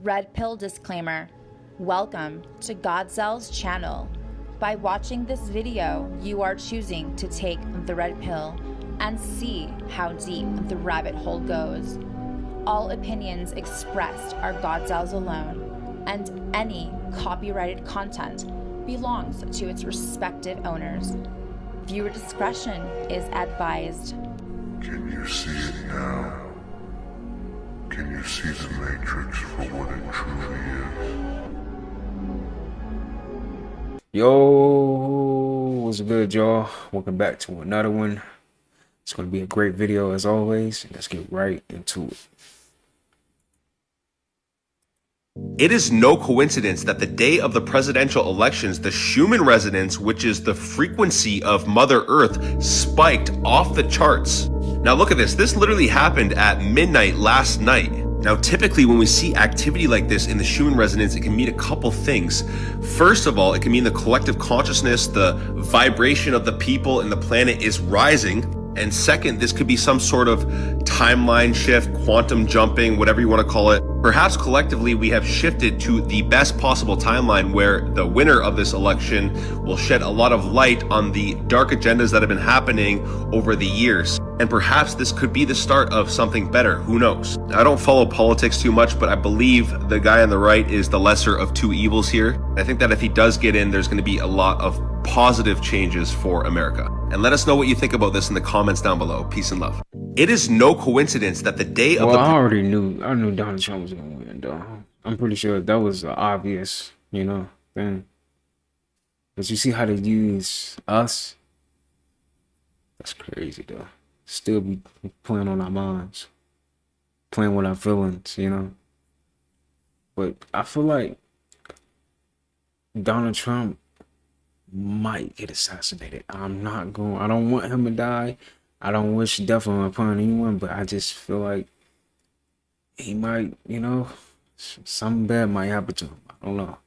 Red Pill disclaimer. Welcome to Gawdzell's channel. By watching this video, you are choosing to take the red pill and see how deep the rabbit hole goes. All opinions expressed are Gawdzell's alone, and any copyrighted content belongs to its respective owners. Viewer discretion is advised. Can you see it now? Can you see the Matrix for what it truly is? Yo, what's good, y'all? Welcome back to another one. It's going to be a great video as always. Let's get right into it. It is no coincidence that the day of the presidential elections, the Schumann resonance, which is the frequency of Mother Earth, spiked off the charts. Now look at this. This literally happened at midnight last night. Now typically when we see activity like this in the Schumann resonance, it can mean a couple things. First of all, it can mean the collective consciousness, the vibration of the people and the planet is rising. And second, this could be some sort of timeline shift, quantum jumping, whatever you want to call it. Perhaps collectively we have shifted to the best possible timeline where the winner of this election will shed a lot of light on the dark agendas that have been happening over the years. And perhaps this could be the start of something better. Who knows? I don't follow politics too much, but I believe the guy on the right is the lesser of two evils here. I think that if he does get in, there's going to be a lot of positive changes for America. And let us know what you think about this in the comments down below. Peace and love. It is no coincidence that the day of I knew Donald Trump was going to win, though. I'm pretty sure that was the obvious, thing. But you see how they use us? That's crazy, though. Still be playing on our minds, playing with our feelings, But I feel like Donald Trump might get assassinated. I don't want him to die. I don't wish death upon anyone, but I just feel like he might, something bad might happen to him. I don't know.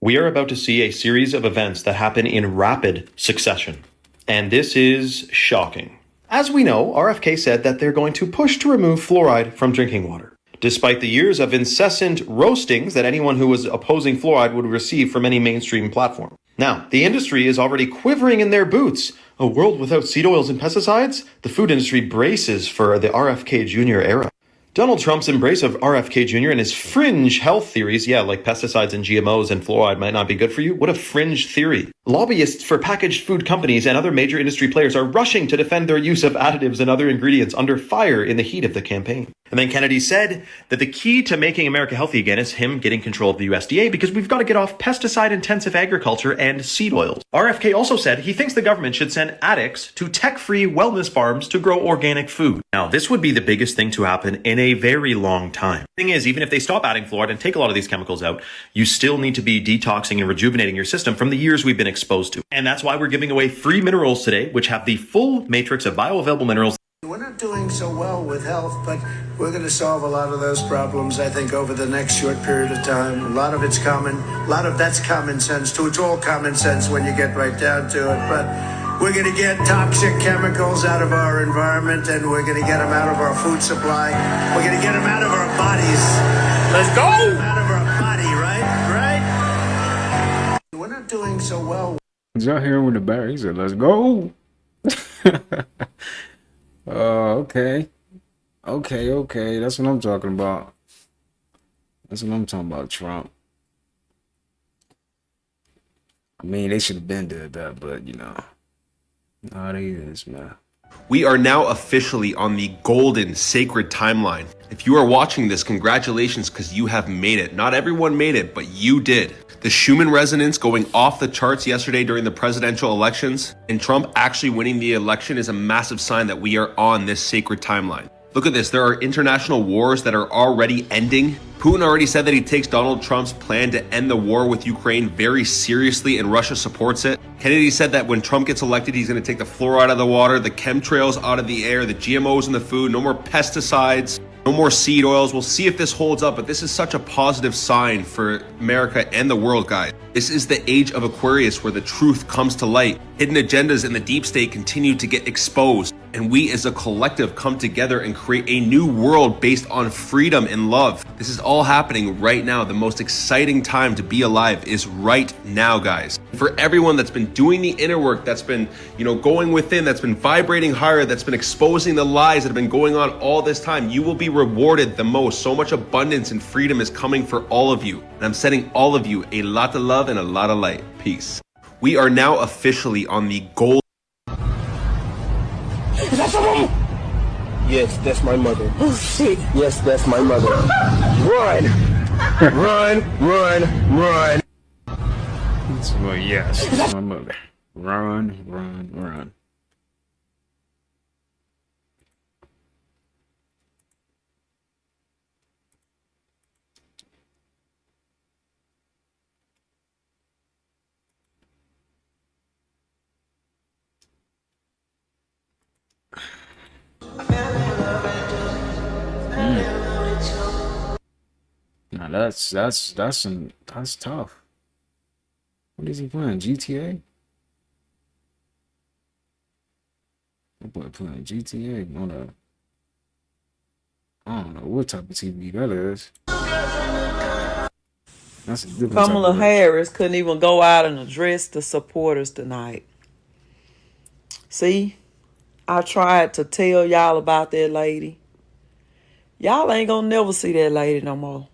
We are about to see a series of events that happen in rapid succession, and this is shocking. As we know, RFK said that they're going to push to remove fluoride from drinking water, despite the years of incessant roastings that anyone who was opposing fluoride would receive from any mainstream platform. Now, the industry is already quivering in their boots. A world without seed oils and pesticides? The food industry braces for the RFK Jr. era. Donald Trump's embrace of RFK Jr. and his fringe health theories, like pesticides and GMOs and fluoride might not be good for you. What a fringe theory. Lobbyists for packaged food companies and other major industry players are rushing to defend their use of additives and other ingredients under fire in the heat of the campaign. And then Kennedy said that the key to making America healthy again is him getting control of the USDA because we've got to get off pesticide-intensive agriculture and seed oils. RFK also said he thinks the government should send addicts to tech-free wellness farms to grow organic food. Now, this would be the biggest thing to happen in a very long time. The thing is, even if they stop adding fluoride and take a lot of these chemicals out, you still need to be detoxing and rejuvenating your system from the years we've been exposed to. And that's why we're giving away free minerals today, which have the full matrix of bioavailable minerals. We're not doing so well with health, but we're going to solve a lot of those problems, I think, over the next short period of time. A lot of it's common. A lot of that's common sense, too. It's all common sense when you get right down to it. But we're going to get toxic chemicals out of our environment, and we're going to get them out of our food supply. We're going to get them out of our bodies. Let's go! Out of our body, right? We're not doing so well. Did y'all hear him with the bar? He said, let's go. Okay. That's what I'm talking about. Trump. I mean, they should have been did that, but how they is, man. We are now officially on the golden sacred timeline. If you are watching this, congratulations, because you have made it. Not everyone made it, but you did. The Schumann resonance going off the charts yesterday during the presidential elections, and Trump actually winning the election is a massive sign that we are on this sacred timeline. Look at this. There are international wars that are already ending. Putin already said that he takes Donald Trump's plan to end the war with Ukraine very seriously, and Russia supports it. Kennedy said that when Trump gets elected, he's going to take the fluoride out of the water, the chemtrails out of the air, the GMOs in the food, no more pesticides, no more seed oils. We'll see if this holds up, but this is such a positive sign for America and the world, guys. This is the age of Aquarius where the truth comes to light. Hidden agendas in the deep state continue to get exposed. and we as a collective come together and create a new world based on freedom and love. This is all happening right now. The most exciting time to be alive is right now, guys. For everyone that's been doing the inner work, that's been, going within, that's been vibrating higher, that's been exposing the lies that have been going on all this time, you will be rewarded the most. So much abundance and freedom is coming for all of you. And I'm sending all of you a lot of love and a lot of light. Peace. We are now officially on the gold. Is that someone? Yes, that's my mother. Oh, shit. Yes, that's my mother. Run! Run! Well, yes, it's my mother. Run. Now that's tough. What is he playing? GTA? That boy playing GTA on I don't know what type of TV that is. That's a different Kamala type of Harris couldn't even go out and address the supporters tonight. See, I tried to tell y'all about that lady. Y'all ain't gonna never see that lady no more.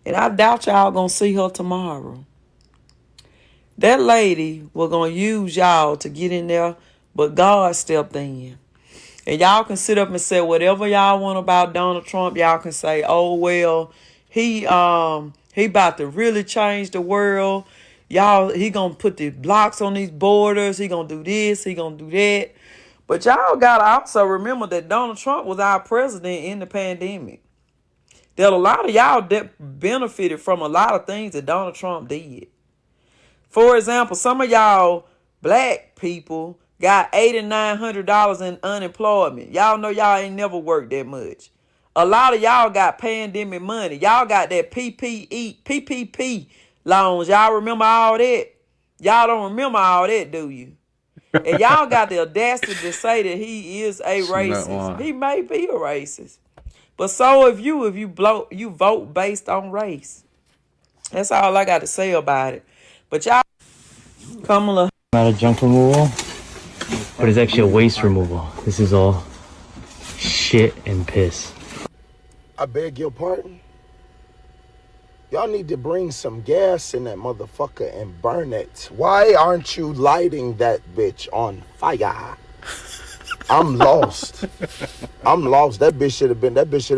And I doubt y'all gonna see her tomorrow. That lady was gonna use y'all to get in there, but God stepped in. And y'all can sit up and say whatever y'all want about Donald Trump. Y'all can say, oh, well, he about to really change the world. Y'all, he gonna put the blocks on these borders. He gonna do this. He gonna do that. But y'all gotta also remember that Donald Trump was our president in the pandemic. That a lot of y'all that benefited from a lot of things that Donald Trump did. For example, some of y'all black people got $8,900 in unemployment. Y'all know y'all ain't never worked that much. A lot of y'all got pandemic money. Y'all got that PPP loans. Y'all remember all that? Y'all don't remember all that, do you? And y'all got the audacity to say that he is a racist. He may be a racist. But so if you vote based on race. That's all I got to say about it. But y'all, Kamala. Not a junk removal, but it's actually a waste removal. This is all shit and piss. I beg your pardon? Y'all need to bring some gas in that motherfucker and burn it. Why aren't you lighting that bitch on fire? I'm lost. That bitch should have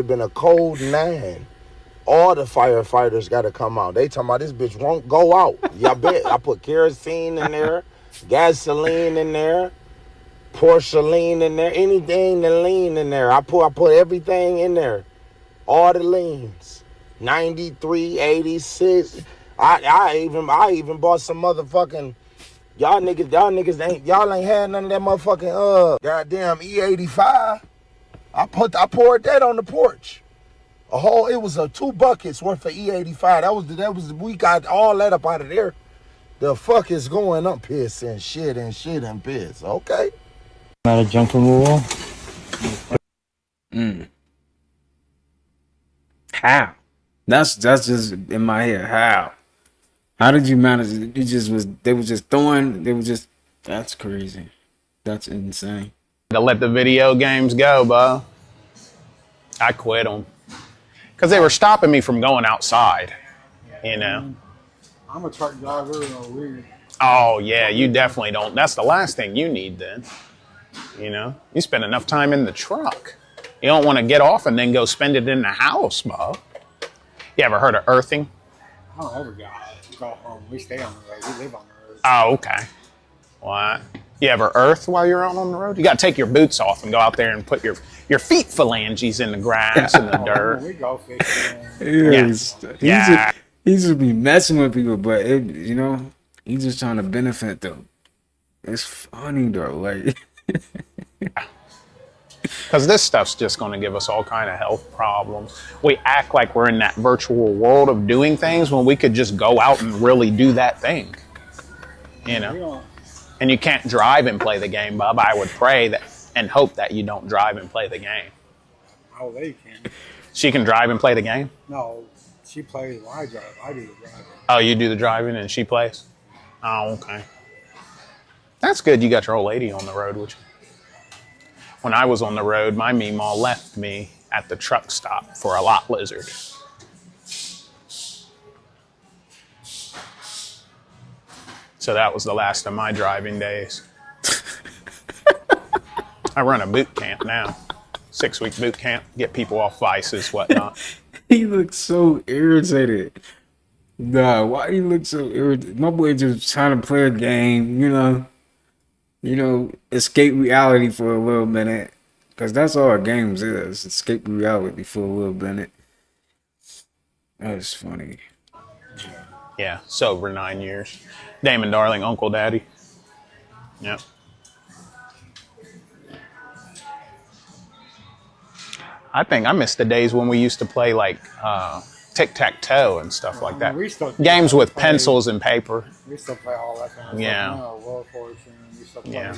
been a code 9. All the firefighters got to come out. They talking about this bitch won't go out. Y'all bet. I put kerosene in there, gasoline in there, porcelain in there, anything to lean in there. I put everything in there. All the leans. 93, 86. I even bought some motherfucking y'all niggas ain't had none of that motherfucking goddamn E85. I poured that on the porch. It was 2 buckets worth of E85. We got all that up out of there. The fuck is going up, piss and shit and piss. Okay. Not a junk removal. How? That's just in my head. How did you manage it? That's crazy. That's insane. To let the video games go, bro. I quit them. Because they were stopping me from going outside, I'm a truck driver and weird. Oh, yeah, you definitely don't. That's the last thing you need then. You spend enough time in the truck. You don't want to get off and then go spend it in the house, bro. You ever heard of earthing? I don't ever go home. We stay on the road. We live on the road. Oh, okay. What? You ever earth while you're out on the road? You got to take your boots off and go out there and put your feet phalanges in the grass and the dirt. We go fishing. He just be messing with people, but he's just trying to benefit them. It's funny though, like. Because this stuff's just going to give us all kind of health problems. We act like we're in that virtual world of doing things when we could just go out and really do that thing. And you can't drive and play the game, bub. I would pray that and hope that you don't drive and play the game. Oh, they can. She can drive and play the game? No, she plays while I drive. I do the driving. Oh, you do the driving and she plays? Oh, okay. That's good you got your old lady on the road with you. When I was on the road, my meemaw left me at the truck stop for a lot lizard. So that was the last of my driving days. I run a boot camp now. 6-week boot camp. Get people off vices, whatnot. He looks so irritated. Nah, why you look so irritated? My boy just trying to play a game, escape reality for a little minute. Because that's all our games is. Escape reality for a little minute. That's funny. Yeah, sober 9 years. Damon Darling, Uncle Daddy. Yep. I think I miss the days when we used to play like tic-tac-toe and stuff like that. Games with pencils and paper. We used to play all that kind of yeah. stuff. World Fortune. We used to play, yeah.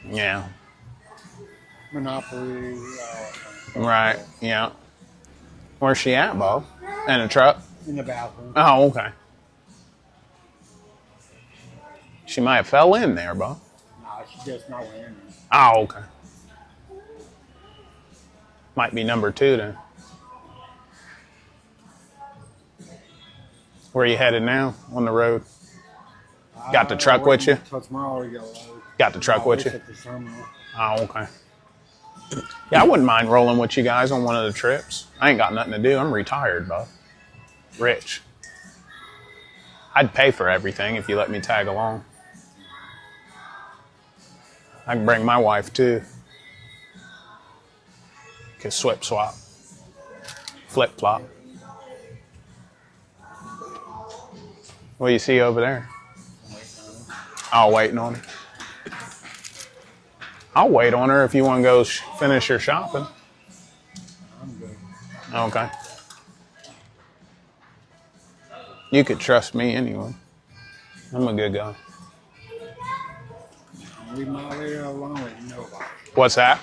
Yeah. Monopoly. Right, yeah. Where's she at, Bob? In a truck? In the bathroom. Oh, okay. She might have fell in there, Bob. Nah, she just not went in there. Oh, okay. Might be number 2 then. Where you headed now on the road? Got the truck with you? Till tomorrow we go. Got the truck with you? Oh, okay. Yeah, I wouldn't mind rolling with you guys on one of the trips. I ain't got nothing to do. I'm retired, bud. Rich. I'd pay for everything if you let me tag along. I can bring my wife too. Can swip swap. Flip flop. What do you see over there? Oh, waiting on her. I'll wait on her if you want to go finish your shopping. I'm good. Okay. You could trust me anyway. I'm a good guy. I don't leave my lady alone with nobody. What's that?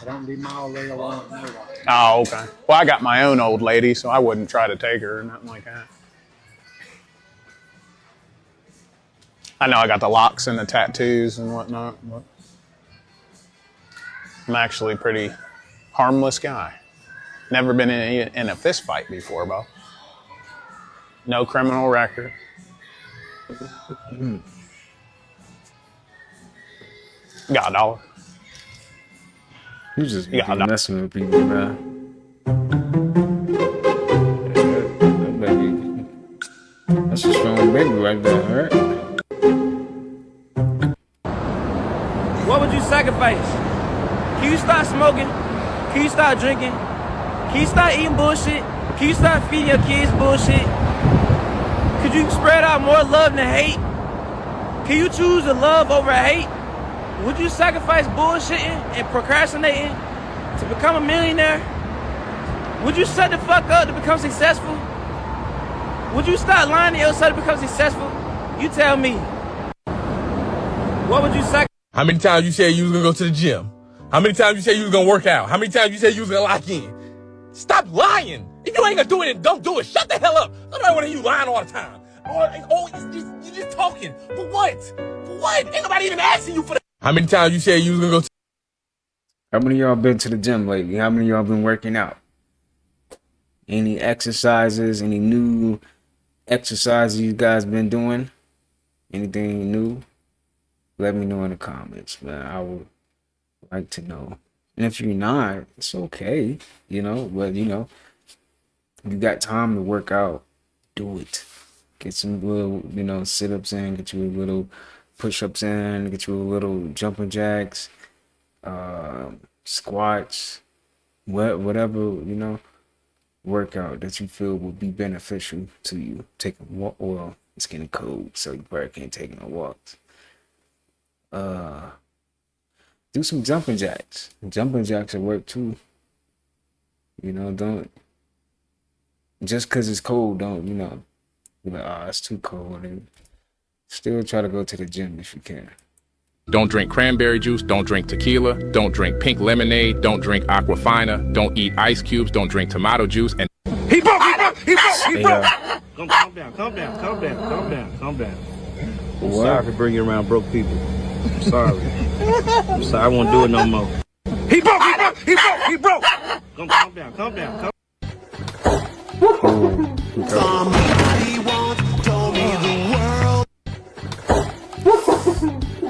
I don't leave my old lady alone with nobody. Oh, okay. Well, I got my own old lady, so I wouldn't try to take her or nothing like that. I know I got the locks and the tattoos and whatnot, but I'm actually a pretty harmless guy. Never been in a fist fight before, Bo. No criminal record. Got a dollar. You just got messing with people, man. That's a strong baby right there, right? What would you sacrifice? Can you start smoking? Can you start drinking? Can you start eating bullshit? Can you start feeding your kids bullshit? Could you spread out more love than hate? Can you choose to love over hate? Would you sacrifice bullshitting and procrastinating to become a millionaire? Would you shut the fuck up to become successful? Would you start lying to yourself to become successful? You tell me. What would you sacrifice? How many times you said you was gonna go to the gym? How many times you said you was gonna work out? How many times you said you was gonna lock in? Stop lying. If you ain't gonna do it, don't do it. Shut the hell up. Nobody wanna hear you lying all the time. You're just talking. For what? For what? Ain't nobody even asking you for that. How many times you said you was gonna go to... How many of y'all been to the gym lately? How many of y'all been working out? Any exercises? Any new exercises you guys been doing? Anything new? Let me know in the comments, man. I would like to know. And if you're not, it's okay, but you got time to work out, do it. Get some little, sit-ups in, get you a little push-ups in, get you a little jumping jacks, squats, whatever, workout that you feel will be beneficial to you. Take a walk. Well, it's getting cold, so you probably can't take no walks. Do some jumping jacks. Jumping jacks will work too. Don't just because it's cold, don't be like, it's too cold, and still try to go to the gym if you can. Don't drink cranberry juice. Don't drink tequila. Don't drink pink lemonade. Don't drink Aquafina. Don't eat ice cubes. Don't drink tomato juice. And He broke! Calm down, calm down, calm down. I'm sorry for bringing around broke people. I'm sorry. I'm sorry, I won't do it no more. He broke! Calm down. Somebody once told me the world.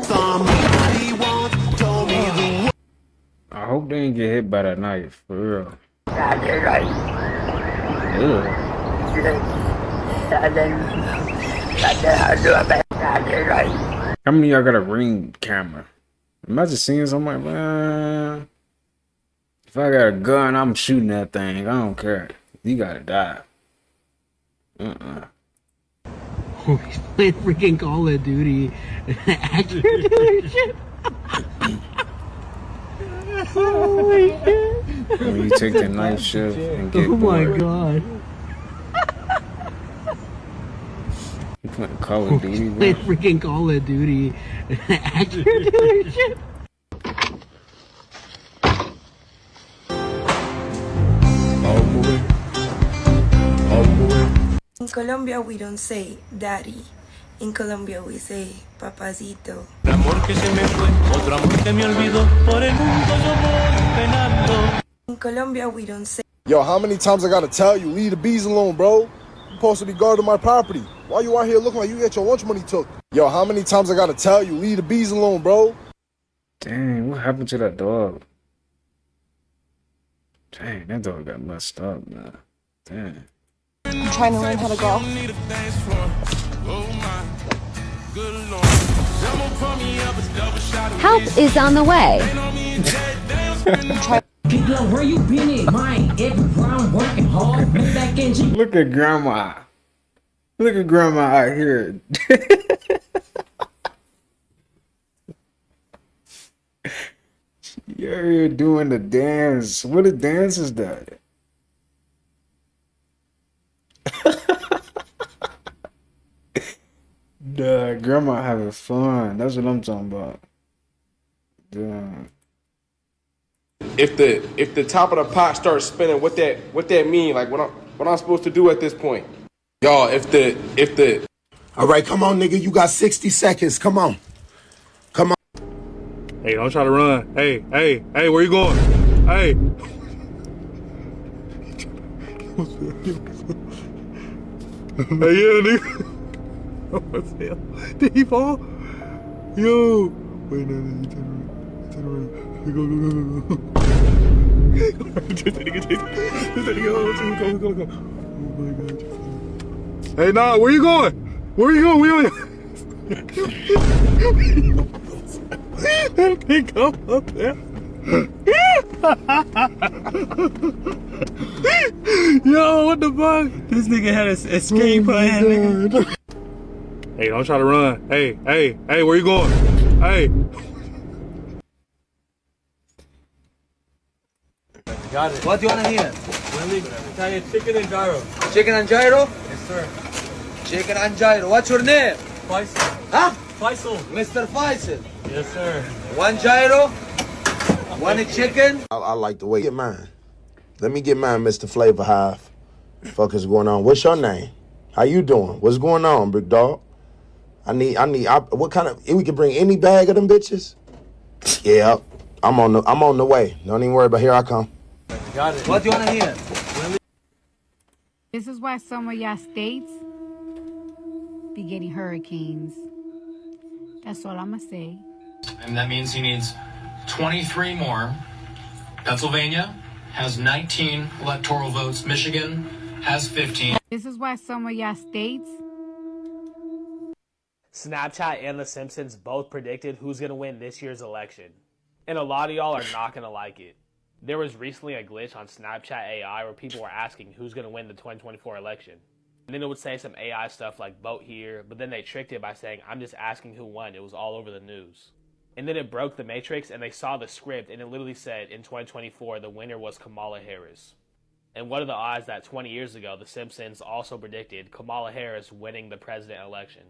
Somebody once told me the world. I hope they didn't get hit by that knife, for real. Ew. How many of y'all got a Ring camera? Imagine seeing something like, man, if I got a gun, I'm shooting that thing. I don't care. You gotta die. We played freaking Call of Duty. Active shit. Oh my god. When you take the night shift and get bored. Oh my god. You playing Call of Duty, bro? Played freaking Call of Duty. Active shit. In Colombia, we don't say daddy. In Colombia, we say papacito. In Colombia, we don't say. Yo, how many times I gotta tell you, leave the bees alone, bro? I'm supposed to be guarding my property. Why you out here looking like you get your lunch money took? Yo, how many times I gotta tell you, leave the bees alone, bro? Dang, what happened to that dog? Dang, that dog got messed up, man. Dang. I'm trying to learn how to golf. Help is on the way. Where you been at? Mine, every round working hard. Back engine. Look at grandma. Look at grandma out here. You're here doing the dance. What a dance is that? Duh, grandma having fun. That's what I'm talking about. Duh. If the top of the pot starts spinning, what that mean? Like what I'm supposed to do at this point? Y'all, if the All right, come on, nigga. You got 60 seconds. Come on. Come on. Hey, don't try to run. Hey, where you going? Hey. Hey, yeah, nigga. What the hell? Did he fall? Yo. Wait, no, he turn around. Go. Chase that nigga. Go. Oh my god. Hey, nah, where you going? Where you going? That thing come up there. Yo, what the fuck? This nigga had an escape plan, nigga. Hey, don't try to run. Hey, where you going? Hey. Got it. What do you want to hear? Italian chicken and gyro. Chicken and gyro? Yes, sir. Chicken and gyro. What's your name? Faisal. Huh? Faisal. Mr. Faisal. Yes, sir. One gyro. One chicken. I like the way you get mine. Let me get mine, Mr. Flavor Hive. Fuck is going on? What's your name? How you doing? What's going on, big dog? What kind of? We can bring any bag of them bitches. Yeah, I'm on the way. Don't even worry about. Here I come. Got it. What do you want to hear? This is why some of y'all states be getting hurricanes. That's all I'm gonna say. And that means he needs 23 more. Pennsylvania has 19 electoral votes. Michigan has 15. This is why some of y'all states. Snapchat and The Simpsons both predicted who's going to win this year's election. And a lot of y'all are not going to like it. There was recently a glitch on Snapchat AI where people were asking who's going to win the 2024 election. And then it would say some AI stuff like vote here, but then they tricked it by saying, I'm just asking who won. It was all over the news. And then it broke the matrix and they saw the script and it literally said in 2024 the winner was Kamala Harris. And what are the odds that 20 years ago The Simpsons also predicted Kamala Harris winning the president election?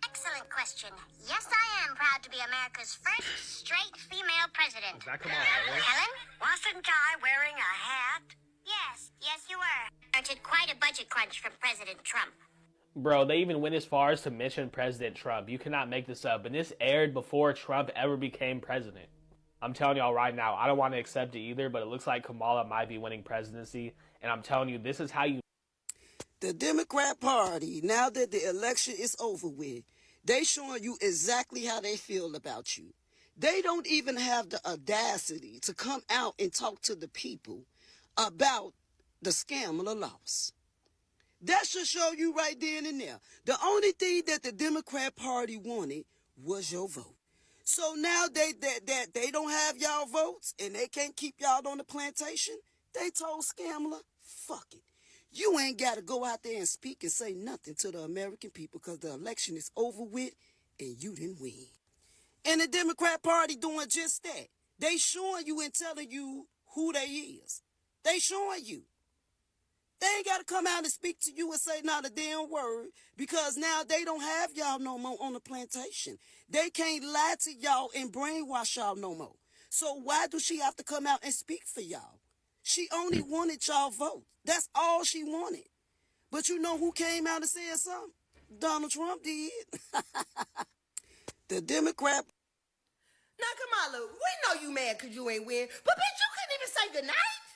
Excellent question. Yes, I am proud to be America's first straight female president. Is that Kamala Harris? Helen? Wasn't I wearing a hat? Yes, you were. Granted quite a budget crunch from President Trump. Bro, they even went as far as to mention President Trump. You cannot make this up. And this aired before Trump ever became president. I'm telling y'all right now, I don't want to accept it either, but it looks like Kamala might be winning presidency. And I'm telling you, this is how you... The Democrat Party, now that the election is over with, they showing you exactly how they feel about you. They don't even have the audacity to come out and talk to the people about the scam of the loss. That should show you right then and there. The only thing that the Democrat Party wanted was your vote. So now they don't have y'all votes and they can't keep y'all on the plantation. They told Scamler, fuck it. You ain't got to go out there and speak and say nothing to the American people because the election is over with and you didn't win. And the Democrat Party doing just that. They showing you and telling you who they is. They showing you. They ain't got to come out and speak to you and say not a damn word because now they don't have y'all no more on the plantation. They can't lie to y'all and brainwash y'all no more. So why do she have to come out and speak for y'all? She only wanted y'all vote. That's all she wanted. But you know who came out and said something? Donald Trump did. The Democrat. Now, Kamala, we know you mad because you ain't win, but bitch, you couldn't even say goodnight.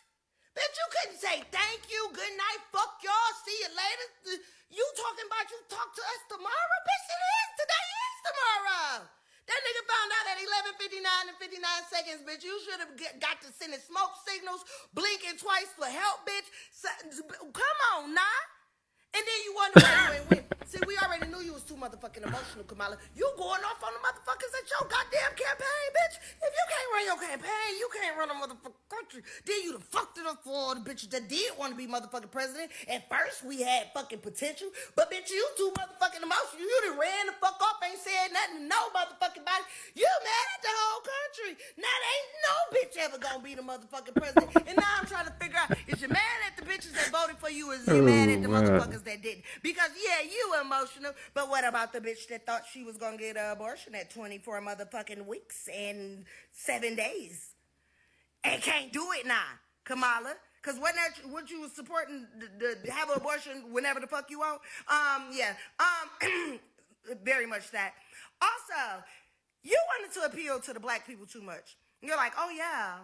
Bitch, you couldn't say thank you, good night, fuck y'all, see you later. You talking about you talk to us tomorrow? Bitch, it is. Today is tomorrow. That nigga found out at 11:59 and 59 seconds, bitch. You should have got to sending smoke signals, blinking twice for help, bitch. Come on, nah. And then you wonder why you ain't win. See, we already knew you was too motherfucking emotional, Kamala. You going off on the motherfuckers at your goddamn campaign, bitch. If you can't run your campaign, you can't run a motherfucking country. Then you done fucked it up for all the bitches that did want to be motherfucking president. At first, we had fucking potential. But, bitch, you too motherfucking emotional. You done ran the fuck off, ain't said nothing to no motherfucking body. You mad at the whole country. Now, there ain't no bitch ever gonna be the motherfucking president. And now I'm trying to figure out, is you mad at the bitches that voted for you, or is you mad at the motherfuckers that didn't? Because, yeah, you emotional, but what about the bitch that thought she was gonna get an abortion at 24 motherfucking weeks and 7 days and can't do it now, Kamala? Because what you was supporting to have an abortion whenever the fuck you want? Very much that. Also, you wanted to appeal to the black people too much. You're like, oh yeah,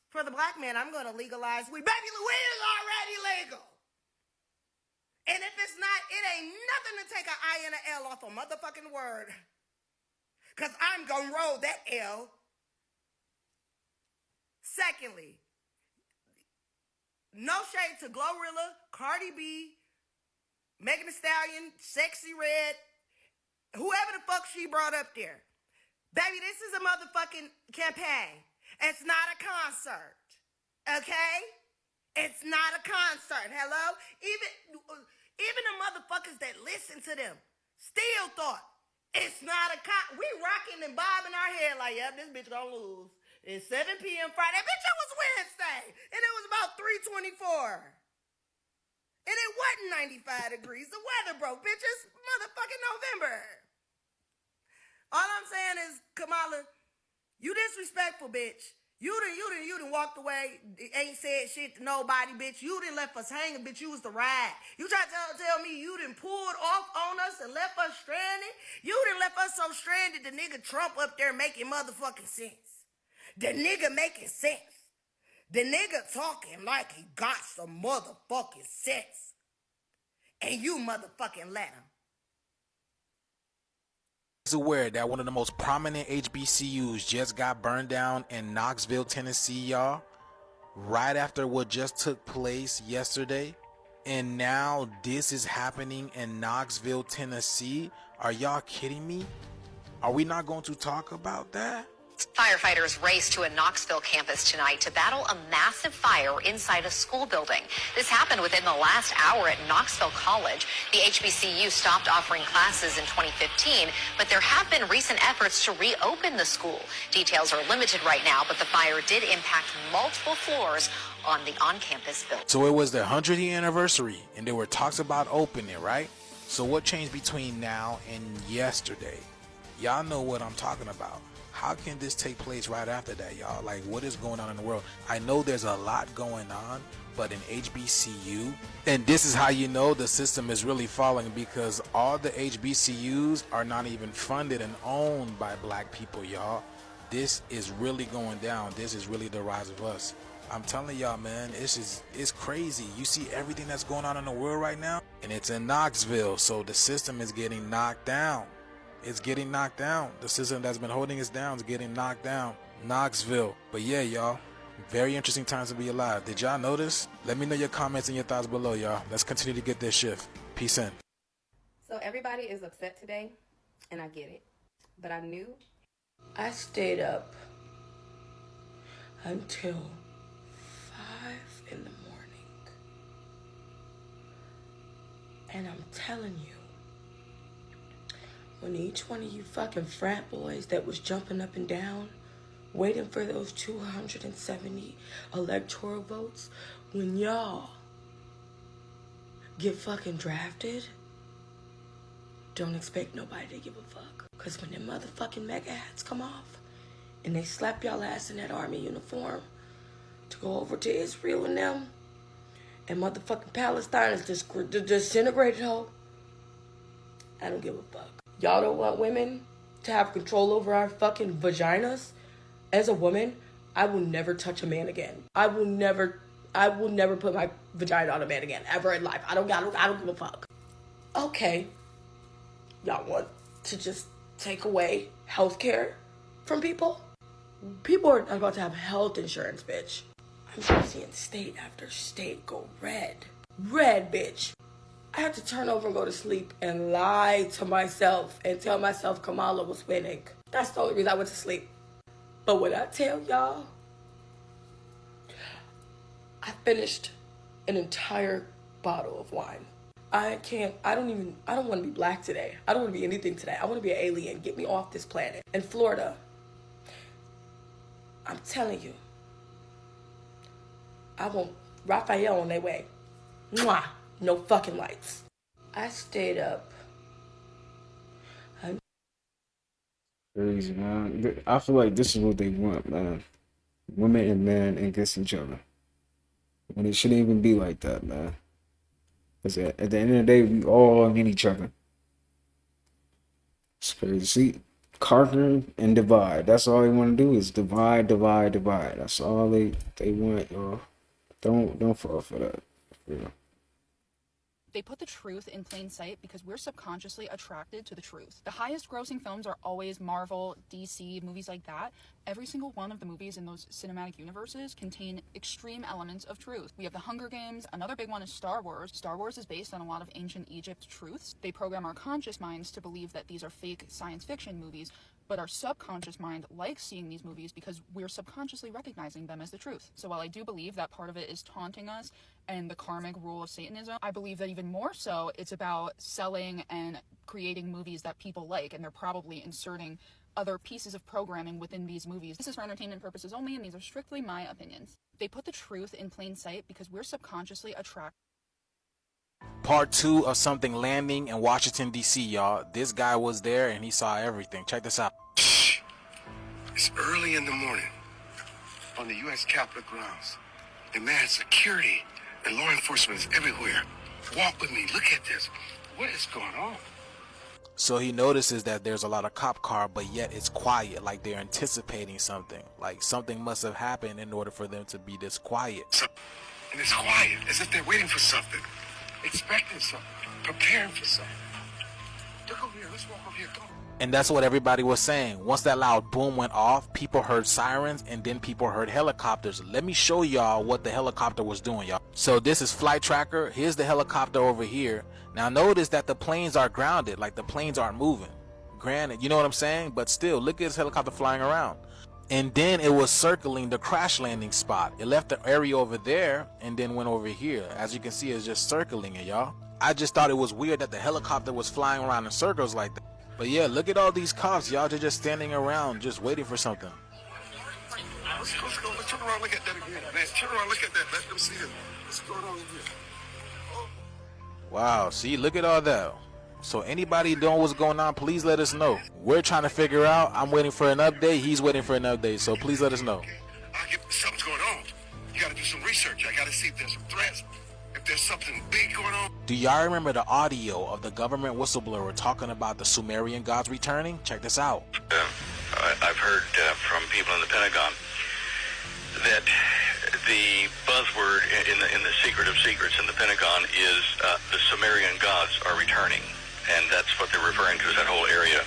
for the black man, I'm gonna legalize weed. Baby, weed is already legal. And if it's not, it ain't nothing to take an I and an L off a motherfucking word. Because I'm going to roll that L. Secondly, no shade to Glorilla, Cardi B, Megan Thee Stallion, Sexy Red, whoever the fuck she brought up there. Baby, this is a motherfucking campaign. It's not a concert. Okay? It's not a concert. Hello? Even the motherfuckers that listen to them still thought it's not a concert. We rocking and bobbing our head like, yep, this bitch gonna lose. It's 7 p.m. Friday. Bitch, it was Wednesday. And it was about 3:24. And it wasn't 95 degrees. The weather broke, bitch. It's motherfucking November. All I'm saying is, Kamala, you disrespectful, bitch. You done walked away, ain't said shit to nobody, bitch. You done left us hanging, bitch. You was the ride. You try to tell me you done pulled off on us and left us stranded? You done left us so stranded the nigga Trump up there making motherfucking sense. The nigga making sense. The nigga talking like he got some motherfucking sense. And you motherfucking let him. Is aware that one of the most prominent HBCUs just got burned down in Knoxville, Tennessee, y'all, right after what just took place yesterday. And now this is happening in Knoxville, Tennessee. Are y'all kidding me? Are we not going to talk about that? Firefighters raced to a Knoxville campus tonight to battle a massive fire inside a school building. This happened within the last hour at Knoxville College. The HBCU stopped offering classes in 2015, but there have been recent efforts to reopen the school. Details are limited right now, but the fire did impact multiple floors on the on-campus building. So it was the 100th year anniversary, and there were talks about opening it, right? So what changed between now and yesterday? Y'all know what I'm talking about. How can this take place right after that, y'all? Like, what is going on in the world? I know there's a lot going on, but in HBCU, and this is how you know the system is really falling, because all the HBCUs are not even funded and owned by black people, y'all. This is really going down. This is really the rise of us. I'm telling y'all, man, it's crazy. You see everything that's going on in the world right now, and it's in Knoxville, so the system is getting knocked down. It's getting knocked down. The system that's been holding us down is getting knocked down. Knoxville. But yeah, y'all, very interesting times to be alive. Did y'all notice? Let me know your comments and your thoughts below, y'all. Let's continue to get this shift. Peace in. So everybody is upset today, and I get it. But I knew. I stayed up until 5 in the morning. And I'm telling you, when each one of you fucking frat boys that was jumping up and down, waiting for those 270 electoral votes, when y'all get fucking drafted, don't expect nobody to give a fuck. Because when them motherfucking mega hats come off and they slap y'all ass in that army uniform to go over to Israel and them, and motherfucking Palestine is just disintegrated, ho, I don't give a fuck. Y'all don't want women to have control over our fucking vaginas? As a woman, I will never touch a man again. I will never put my vagina on a man again, ever in life. I don't give a fuck. Okay. Y'all want to just take away health care from people? People are about to have health insurance, bitch. I'm just seeing state after state go red. Red, bitch. I had to turn over and go to sleep and lie to myself and tell myself Kamala was winning. That's the only reason I went to sleep. But when I tell y'all, I finished an entire bottle of wine. I don't want to be black today. I don't want to be anything today. I want to be an alien. Get me off this planet. In Florida, I'm telling you, I want Raphael on their way. Mwah. No fucking lights. I stayed up. Crazy, man. I feel like this is what they want, man. Women and men against each other. When it shouldn't even be like that, man. Because at the end of the day, we all need each other. It's crazy. See, conquer and divide. That's all they want to do is divide, divide, divide. That's all they want, y'all. Don't fall for that. For real. They put the truth in plain sight because we're subconsciously attracted to the truth. The highest grossing films are always Marvel, DC, movies like that. Every single one of the movies in those cinematic universes contain extreme elements of truth. We have the Hunger Games. Another big one is Star Wars. Star Wars is based on a lot of ancient Egypt truths. They program our conscious minds to believe that these are fake science fiction movies, but our subconscious mind likes seeing these movies because we're subconsciously recognizing them as the truth. So while I do believe that part of it is taunting us and the karmic rule of Satanism, I believe that even more so, it's about selling and creating movies that people like, and they're probably inserting other pieces of programming within these movies. This is for entertainment purposes only, and these are strictly my opinions. They put the truth in plain sight because we're subconsciously attracted. Part 2 of something landing in Washington, D.C., y'all. This guy was there and he saw everything. Check this out. It's early in the morning on the U.S. Capitol grounds. And man, security and law enforcement is everywhere. Walk with me. Look at this. What is going on? So he notices that there's a lot of cop car, but yet it's quiet, like they're anticipating something. Like something must have happened in order for them to be this quiet. And it's quiet, as if they're waiting for something. Expecting something, preparing for something. Look over here, let's walk over here, come on. And that's what everybody was saying. Once that loud boom went off, people heard sirens and then people heard helicopters. Let me show y'all what the helicopter was doing, y'all. So this is flight tracker. Here's the helicopter over here. Now notice that the planes are grounded, like the planes aren't moving. Granted, you know what I'm saying? But still, look at this helicopter flying around. And then it was circling the crash landing spot. It left the area over there and then went over here. As you can see, it's just circling it, y'all. I just thought it was weird that the helicopter was flying around in circles like that. But yeah, look at all these cops, y'all. They're just standing around, just waiting for something. Let's go. Let's turn around, look at that again. Man, turn around, look at that. Let them see it. What's going on over here? Wow, see, look at all that. So anybody know what's going on, please let us know. We're trying to figure out. I'm waiting for an update. He's waiting for an update. So please let us know. Something's going on. You gotta do some research. I gotta see if there's some threats, if there's something big going on. Do y'all remember the audio of the government whistleblower talking about the Sumerian gods returning? Check this out. I've heard from people in the Pentagon that the buzzword in the secret of secrets in the Pentagon is the Sumerian gods are returning, and that's what they're referring to as that whole area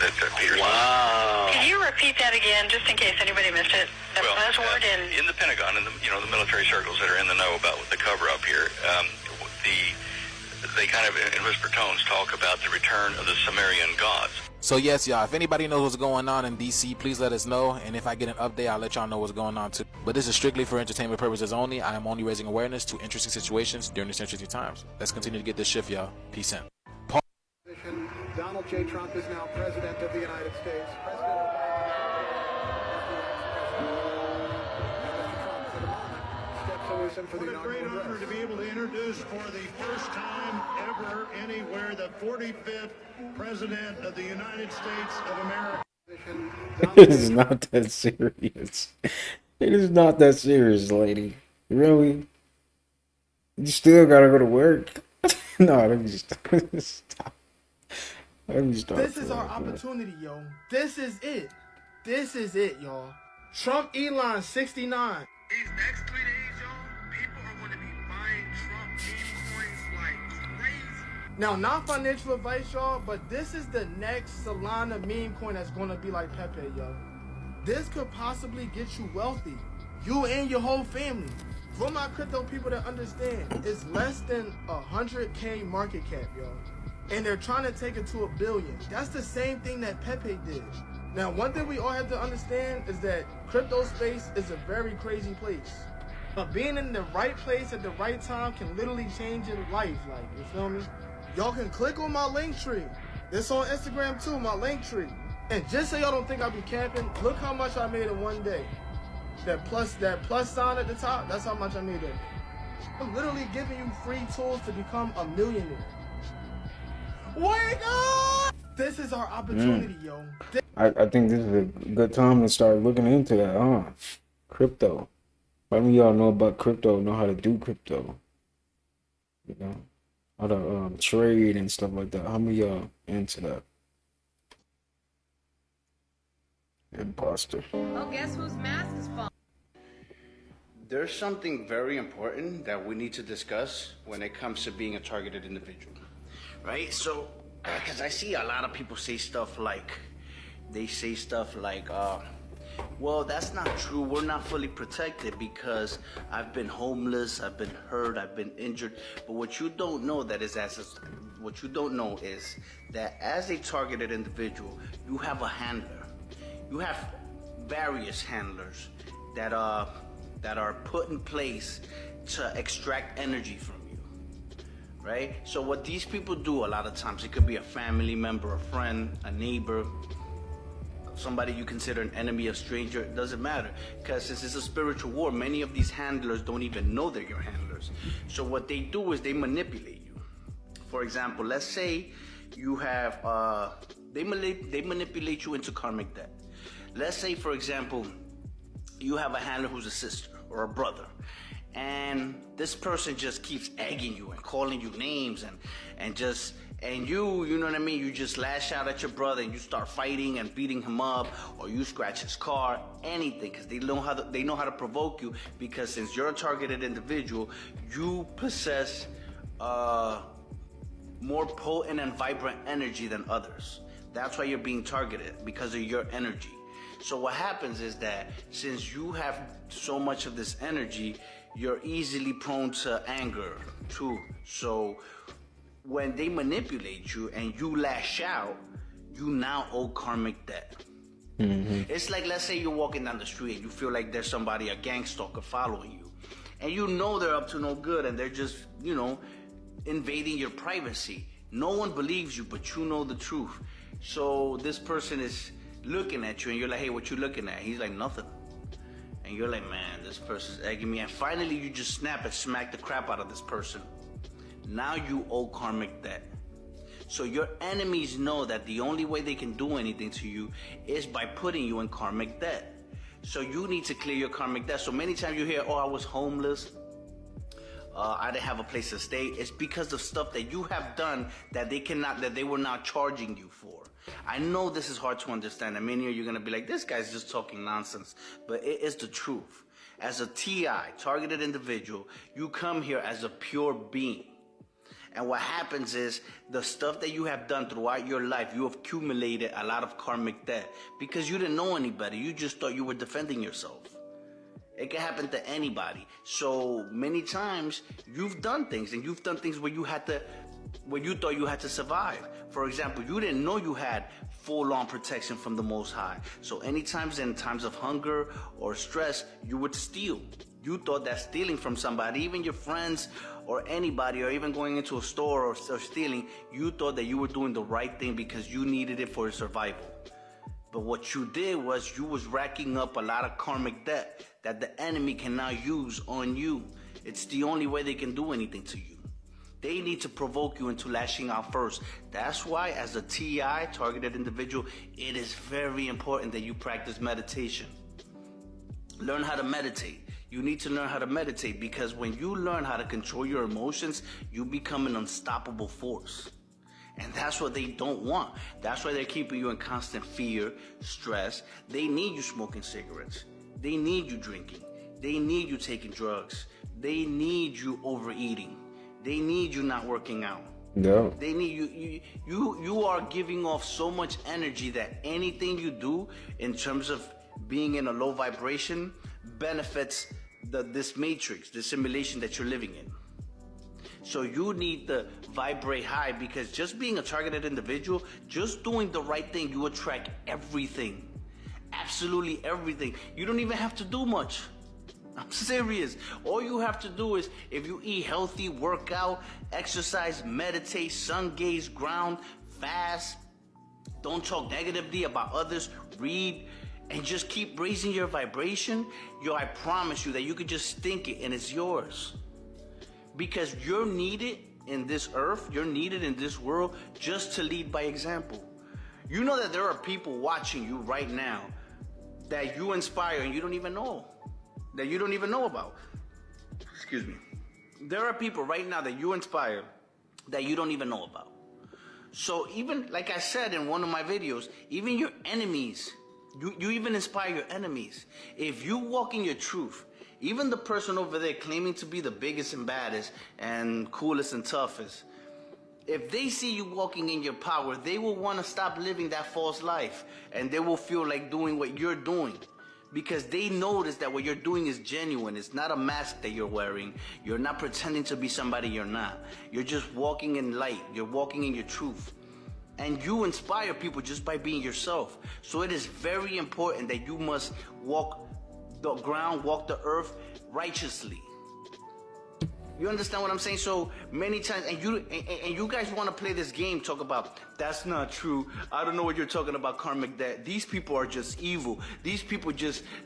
that Peter's. Wow. Can you repeat that again, just in case anybody missed it? The buzzword in the Pentagon, in the the military circles that are in the know about the cover-up here, they kind of in whisper tones talk about the return of the Sumerian gods. So yes, y'all, if anybody knows what's going on in DC, please let us know. And if I get an update, I'll let y'all know what's going on too. But this is strictly for entertainment purposes only. I am only raising awareness to interesting situations during these interesting times. Let's continue to get this shift, y'all. Peace out. Donald J. Trump is now president of the United States. What a great honor to be able to introduce for the first time ever anywhere the 45th President of the United States of America. It is not that serious. It is not that serious, lady. Really? You still gotta go to work? No, let me stop. Let me start. This is our opportunity, yo. This is it. This is it, y'all. Trump Elon 69. These next 3 days, y'all, people are going to be buying Trump meme coins like crazy. Now, not financial advice, y'all, but this is the next Solana meme coin that's going to be like Pepe, yo. This could possibly get you wealthy. You and your whole family. For my crypto people that understand, it's less than 100K market cap, yo. And they're trying to take it to $1 billion. That's the same thing that Pepe did. Now, one thing we all have to understand is that crypto space is a very crazy place. But being in the right place at the right time can literally change your life, like, you feel me? Y'all can click on my link tree. It's on Instagram too, my link tree. And just so y'all don't think I be capping, look how much I made in one day. That plus sign at the top, that's how much I made it. I'm literally giving you free tools to become a millionaire. Wake up! This is our opportunity, yo. I think this is a good time to start looking into that, huh? Crypto. How many of y'all know about crypto, know how to do crypto? You know? How to trade and stuff like that. How many of y'all into that? Imposter. Oh, guess whose mask is falling? There's something very important that we need to discuss when it comes to being a targeted individual, right? So, because I see a lot of people say stuff like, well, that's not true. We're not fully protected because I've been homeless, I've been hurt, I've been injured. But what you don't know is that as a targeted individual, you have a handler. You have various handlers that are put in place to extract energy from you, right? So what these people do a lot of times, it could be a family member, a friend, a neighbor, somebody you consider an enemy, a stranger, it doesn't matter. Because since it's a spiritual war, many of these handlers don't even know they're your handlers. So what they do is they manipulate you. For example, let's say you have, they manipulate you into karmic debt. Let's say, for example, you have a handler who's a sister or a brother, and this person just keeps egging you and calling you names and you know what I mean, you just lash out at your brother and you start fighting and beating him up, or you scratch his car, anything, because they know how to provoke you, because since you're a targeted individual, you possess more potent and vibrant energy than others. That's why you're being targeted, because of your energy. So what happens is that since you have so much of this energy, you're easily prone to anger too. So when they manipulate you and you lash out, you now owe karmic debt. Mm-hmm. It's like, let's say you're walking down the street and you feel like there's somebody, a gang stalker, following you. And you know they're up to no good and they're just, invading your privacy. No one believes you, but you know the truth. So this person is looking at you and you're like, hey, what you looking at? He's like, nothing. And you're like, man, this person's egging me. And finally you just snap and smack the crap out of this person. Now you owe karmic debt. So your enemies know that the only way they can do anything to you is by putting you in karmic debt. So you need to clear your karmic debt. So many times you hear, oh, I was homeless, I didn't have a place to stay. It's because of stuff that you have done that they were not charging you for. I know this is hard to understand, and many of you are gonna be like, this guy's just talking nonsense, but it is the truth. As a TI, targeted individual, you come here as a pure being. And what happens is the stuff that you have done throughout your life, you have accumulated a lot of karmic debt because you didn't know any better. You just thought you were defending yourself. It can happen to anybody. So many times you've done things, and you've done things where you thought you had to survive. For example, you didn't know you had full-on protection from the Most High. So in times of hunger or stress, you would steal. You thought that stealing from somebody, even your friends or anybody, or even going into a store or stealing, you thought that you were doing the right thing because you needed it for your survival. But what you did was you was racking up a lot of karmic debt that the enemy can now use on you. It's the only way they can do anything to you. They need to provoke you into lashing out first. That's why, as a TI, targeted individual, it is very important that you practice meditation. Learn how to meditate. You need to learn how to meditate, because when you learn how to control your emotions, you become an unstoppable force. And that's what they don't want. That's why they're keeping you in constant fear, stress. They need you smoking cigarettes. They need you drinking. They need you taking drugs. They need you overeating. They need you not working out. No. They need you are giving off so much energy that anything you do in terms of being in a low vibration benefits this matrix, the simulation that you're living in. So you need to vibrate high, because just being a targeted individual, just doing the right thing, you attract everything. Absolutely everything. You don't even have to do much. I'm serious. All you have to do is, if you eat healthy, work out, exercise, meditate, sun gaze, ground, fast, don't talk negatively about others, read, and just keep raising your vibration, I promise you that you could just think it and it's yours. Because you're needed in this earth, you're needed in this world just to lead by example. You know that there are people watching you right now that you inspire and you don't even know. That you don't even know about. Excuse me. There are people right now that you inspire that you don't even know about. So even, like I said in one of my videos, even your enemies, you even inspire your enemies. If you walk in your truth, even the person over there claiming to be the biggest and baddest and coolest and toughest, if they see you walking in your power, they will want to stop living that false life, and they will feel like doing what you're doing. Because they notice that what you're doing is genuine. It's not a mask that you're wearing. You're not pretending to be somebody you're not. You're just walking in light. You're walking in your truth. And you inspire people just by being yourself. So it is very important that you must walk the ground, walk the earth righteously. You understand what I'm saying? So many times, and you guys want to play this game, talk about, that's not true. I don't know what you're talking about, karmic debt. These people are just evil. These people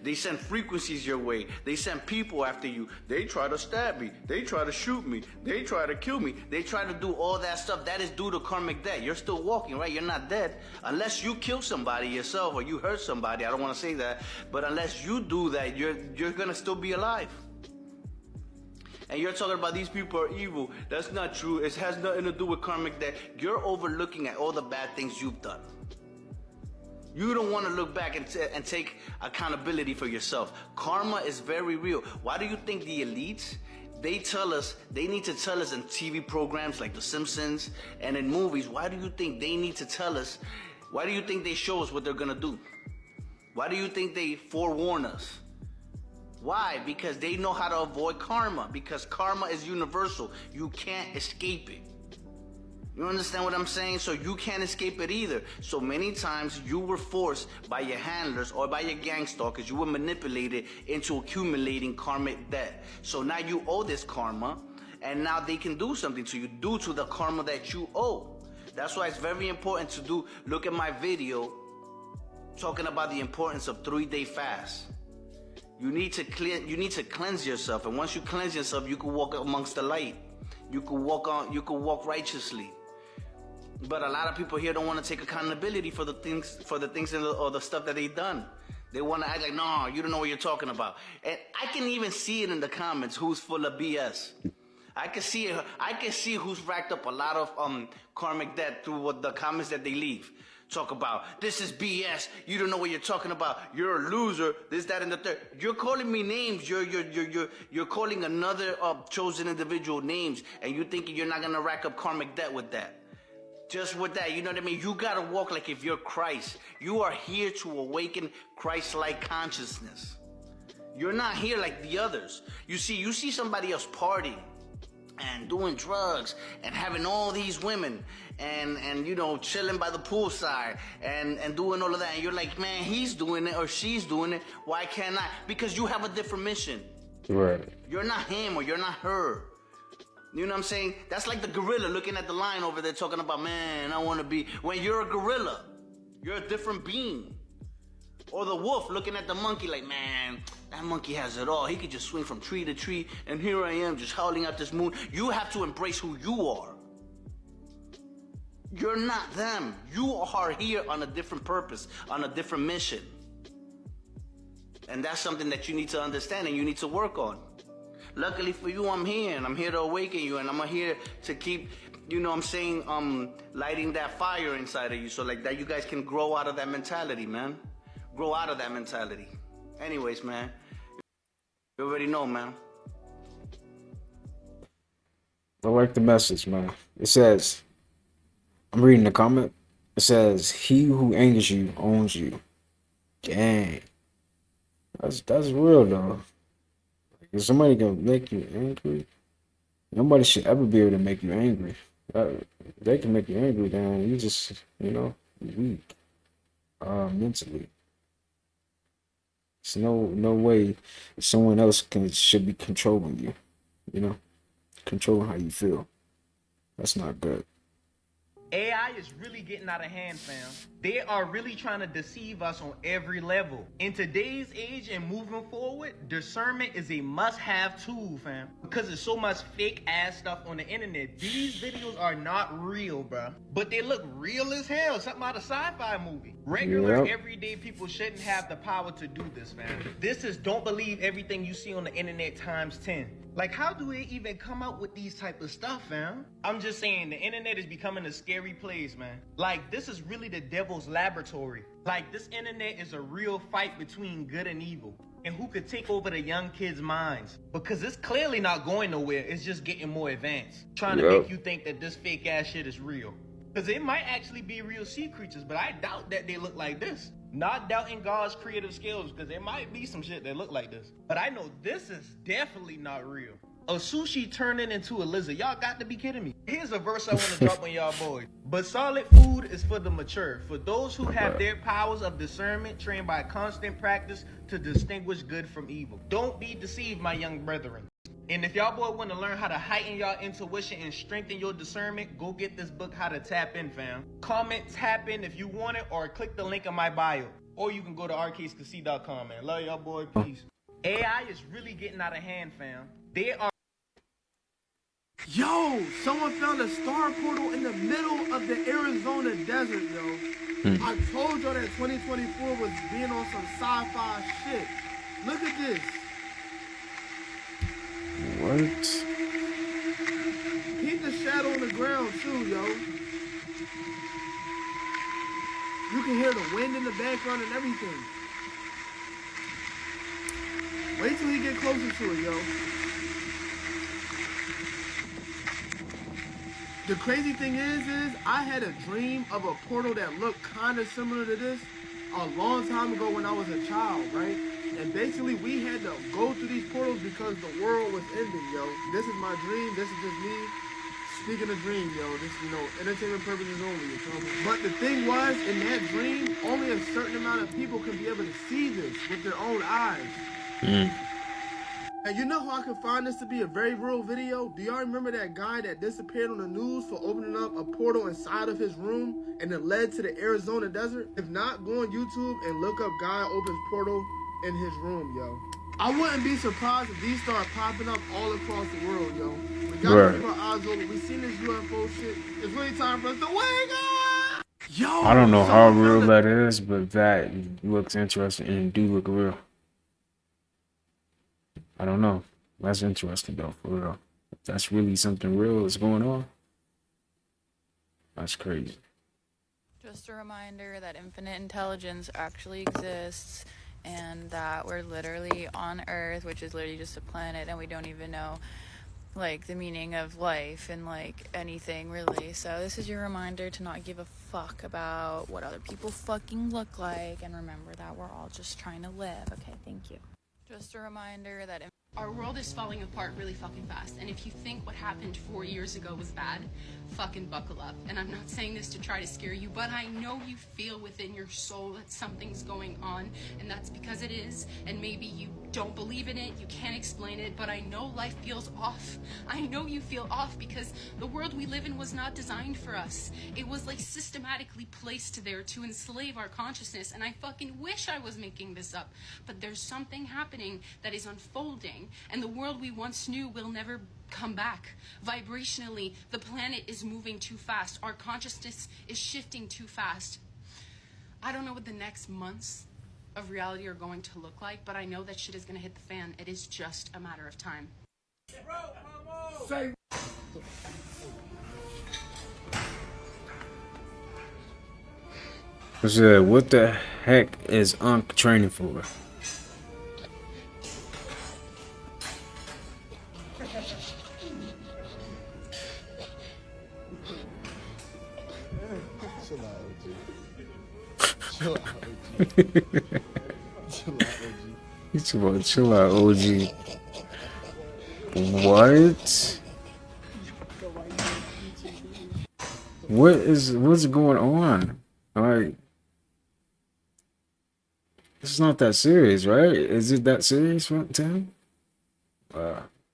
they send frequencies your way. They send people after you. They try to stab me. They try to shoot me. They try to kill me. They try to do all that stuff. That is due to karmic debt. You're still walking, right? You're not dead. Unless you kill somebody yourself or you hurt somebody. I don't want to say that. But unless you do that, you're going to still be alive. And you're talking about these people are evil. That's not true. It has nothing to do with karmic debt. You're overlooking at all the bad things you've done. You don't want to look back and take accountability for yourself. Karma is very real. Why do you think the elites, they need to tell us in TV programs like The Simpsons and in movies, why do you think they need to tell us, why do you think they show us what they're going to do? Why do you think they forewarn us? Why? Because they know how to avoid karma. Because karma is universal. You can't escape it. You understand what I'm saying? So you can't escape it either. So many times you were forced by your handlers or by your gang stalkers, you were manipulated into accumulating karmic debt. So now you owe this karma, and now they can do something to you due to the karma that you owe. That's why it's very important to look at my video talking about the importance of 3-day fast. You need to cleanse yourself, and once you cleanse yourself, you can walk amongst the light. You can walk righteously. But a lot of people here don't want to take accountability for the things or the stuff that they've done. They want to act like, no, you don't know what you're talking about. And I can even see it in the comments who's full of BS. I can see who's racked up a lot of karmic debt through what the comments that they leave. Talk about, this is BS, you don't know what you're talking about, you're a loser, this, that, and the third. You're calling me names, you're calling another chosen individual names, and you're thinking you're not gonna rack up karmic debt with that. Just with that, you know what I mean? You gotta walk like if you're Christ. You are here to awaken Christ-like consciousness. You're not here like the others. You see somebody else partying and doing drugs and having all these women and you know, chilling by the poolside and doing all of that, and you're like, man, he's doing it or she's doing it, why can't I? Because you have a different mission. Right. You're not him or you're not her. You know what I'm saying? That's like the gorilla looking at the lion over there talking about, man, I want to be. When you're a gorilla, you're a different being. Or the wolf looking at the monkey like, man, that monkey has it all. He could just swing from tree to tree, and here I am just howling at this moon. You have to embrace who you are. You're not them. You are here on a different purpose, on a different mission. And that's something that you need to understand and you need to work on. Luckily for you, I'm here, and I'm here to awaken you, and I'm here to keep, you know what I'm saying, lighting that fire inside of you, so like that you guys can grow out of that mentality, man. Grow out of that mentality. Anyways, man, you already know, man. I like the message, man. It says, I'm reading the comment. It says, he who angers you owns you. Dang. That's real, though. If somebody can make you angry, nobody should ever be able to make you angry. They can make you angry, then you just, you know, weak mentally. There's no way someone else should be controlling you, you know, controlling how you feel. That's not good. AI is really getting out of hand, fam. They are really trying to deceive us on every level. In today's age and moving forward, discernment is a must-have tool, fam. Because there's so much fake-ass stuff on the internet. These videos are not real, bruh. But they look real as hell. Something out of a sci-fi movie. Regular, everyday people shouldn't have the power to do this, fam. This is don't believe everything you see on the internet times 10. Like, how do they even come up with these type of stuff, fam? I'm just saying, the internet is becoming a scary place, man. Like, this is really the devil's laboratory. Like, this internet is a real fight between good and evil. And who could take over the young kids' minds. Because it's clearly not going nowhere. It's just getting more advanced. Trying to make you think that this fake ass shit is real. Because it might actually be real sea creatures, but I doubt that they look like this. Not doubting God's creative skills, because there might be some shit that look like this. But I know this is definitely not real. A sushi turning into a lizard. Y'all got to be kidding me. Here's a verse I want to drop on y'all boys. But solid food is for the mature, for those who have their powers of discernment trained by constant practice to distinguish good from evil. Don't be deceived, my young brethren. And if y'all boy want to learn how to heighten y'all intuition and strengthen your discernment, go get this book, How to Tap In, fam. Comment tap in if you want it, or click the link in my bio. Or you can go to rkscasee.com, man. Love y'all boy, peace. AI is really getting out of hand, fam. They are... Yo, someone found a star portal in the middle of the Arizona desert, yo. I told y'all that 2024 was being on some sci-fi shit. Look at this. What? Keep the shadow on the ground too, yo. You can hear the wind in the background and everything. Wait till he get closer to it, yo. The crazy thing is I had a dream of a portal that looked kind of similar to this a long time ago when I was a child, right? And basically we had to go through these portals because the world was ending, yo. This is my dream. This is just me speaking a dream, yo. This, you know, entertainment purposes only, you feel me? But the thing was, in that dream, only a certain amount of people can be able to see this with their own eyes. And you know how I could find this to be a very real video? Do y'all remember that guy that disappeared on the news for opening up a portal inside of his room and it led to the Arizona desert? If not, go on YouTube and look up guy opens portal in his room, yo. I wouldn't be surprised if these start popping up all across the world, yo. We gotta keep our eyes open. We seen this UFO shit. It's really time for us to wake up! Yo! I don't know how real that is, but that looks interesting and do look real. I don't know. That's interesting though, for real. If that's really something real that's going on, that's crazy. Just a reminder that infinite intelligence actually exists and that we're literally on Earth, which is literally just a planet, and we don't even know like the meaning of life and like anything really. So this is your reminder to not give a fuck about what other people fucking look like, and remember that we're all just trying to live. Okay, thank you. Just a reminder that our world is falling apart really fucking fast, and if you think what happened 4 years ago was bad, fucking buckle up. And I'm not saying this to try to scare you, but I know you feel within your soul that something's going on, and that's because it is, and maybe you don't believe in it, you can't explain it, but I know life feels off. I know you feel off because the world we live in was not designed for us. It was like systematically placed there to enslave our consciousness, and I fucking wish I was making this up, but there's something happening that is unfolding, and the world we once knew will never come back. Vibrationally, the planet is moving too fast. Our consciousness is shifting too fast. I don't know what the next months of reality are going to look like, but I know that shit is going to hit the fan. It is just a matter of time. I said, what the heck is Unc training for? Chill out, OG. What? What's going on? Like, it's not that serious, right? Is it that serious for him?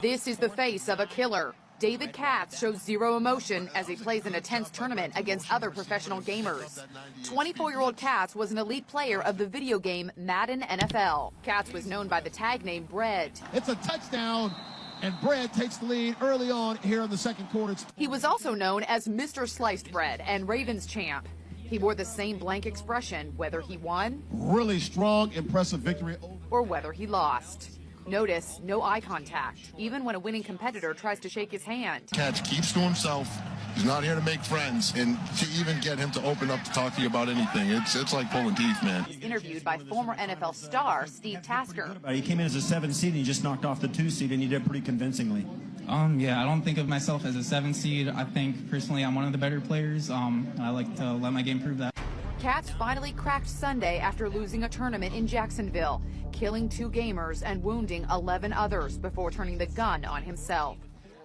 This is the face of a killer. David Katz shows zero emotion as he plays in a tense tournament against other professional gamers. 24-year-old Katz was an elite player of the video game Madden NFL. Katz was known by the tag name Bread. It's a touchdown, and Bread takes the lead early on here in the second quarter. He was also known as Mr. Sliced Bread and Ravens champ. He wore the same blank expression whether he won, Really strong, impressive victory. or whether he lost. Notice no eye contact, even when a winning competitor tries to shake his hand. Katz keeps to himself. He's not here to make friends, and to even get him to open up to talk to you about anything, it's like pulling teeth, man. He's interviewed by former NFL star Steve Tasker. He came in as a 7 seed and he just knocked off the 2 seed, and he did pretty convincingly. Yeah, I don't think of myself as a 7 seed. I think personally I'm one of the better players. I like to let my game prove that. Katz finally cracked Sunday after losing a tournament in Jacksonville, killing 2 gamers and wounding 11 others before turning the gun on himself.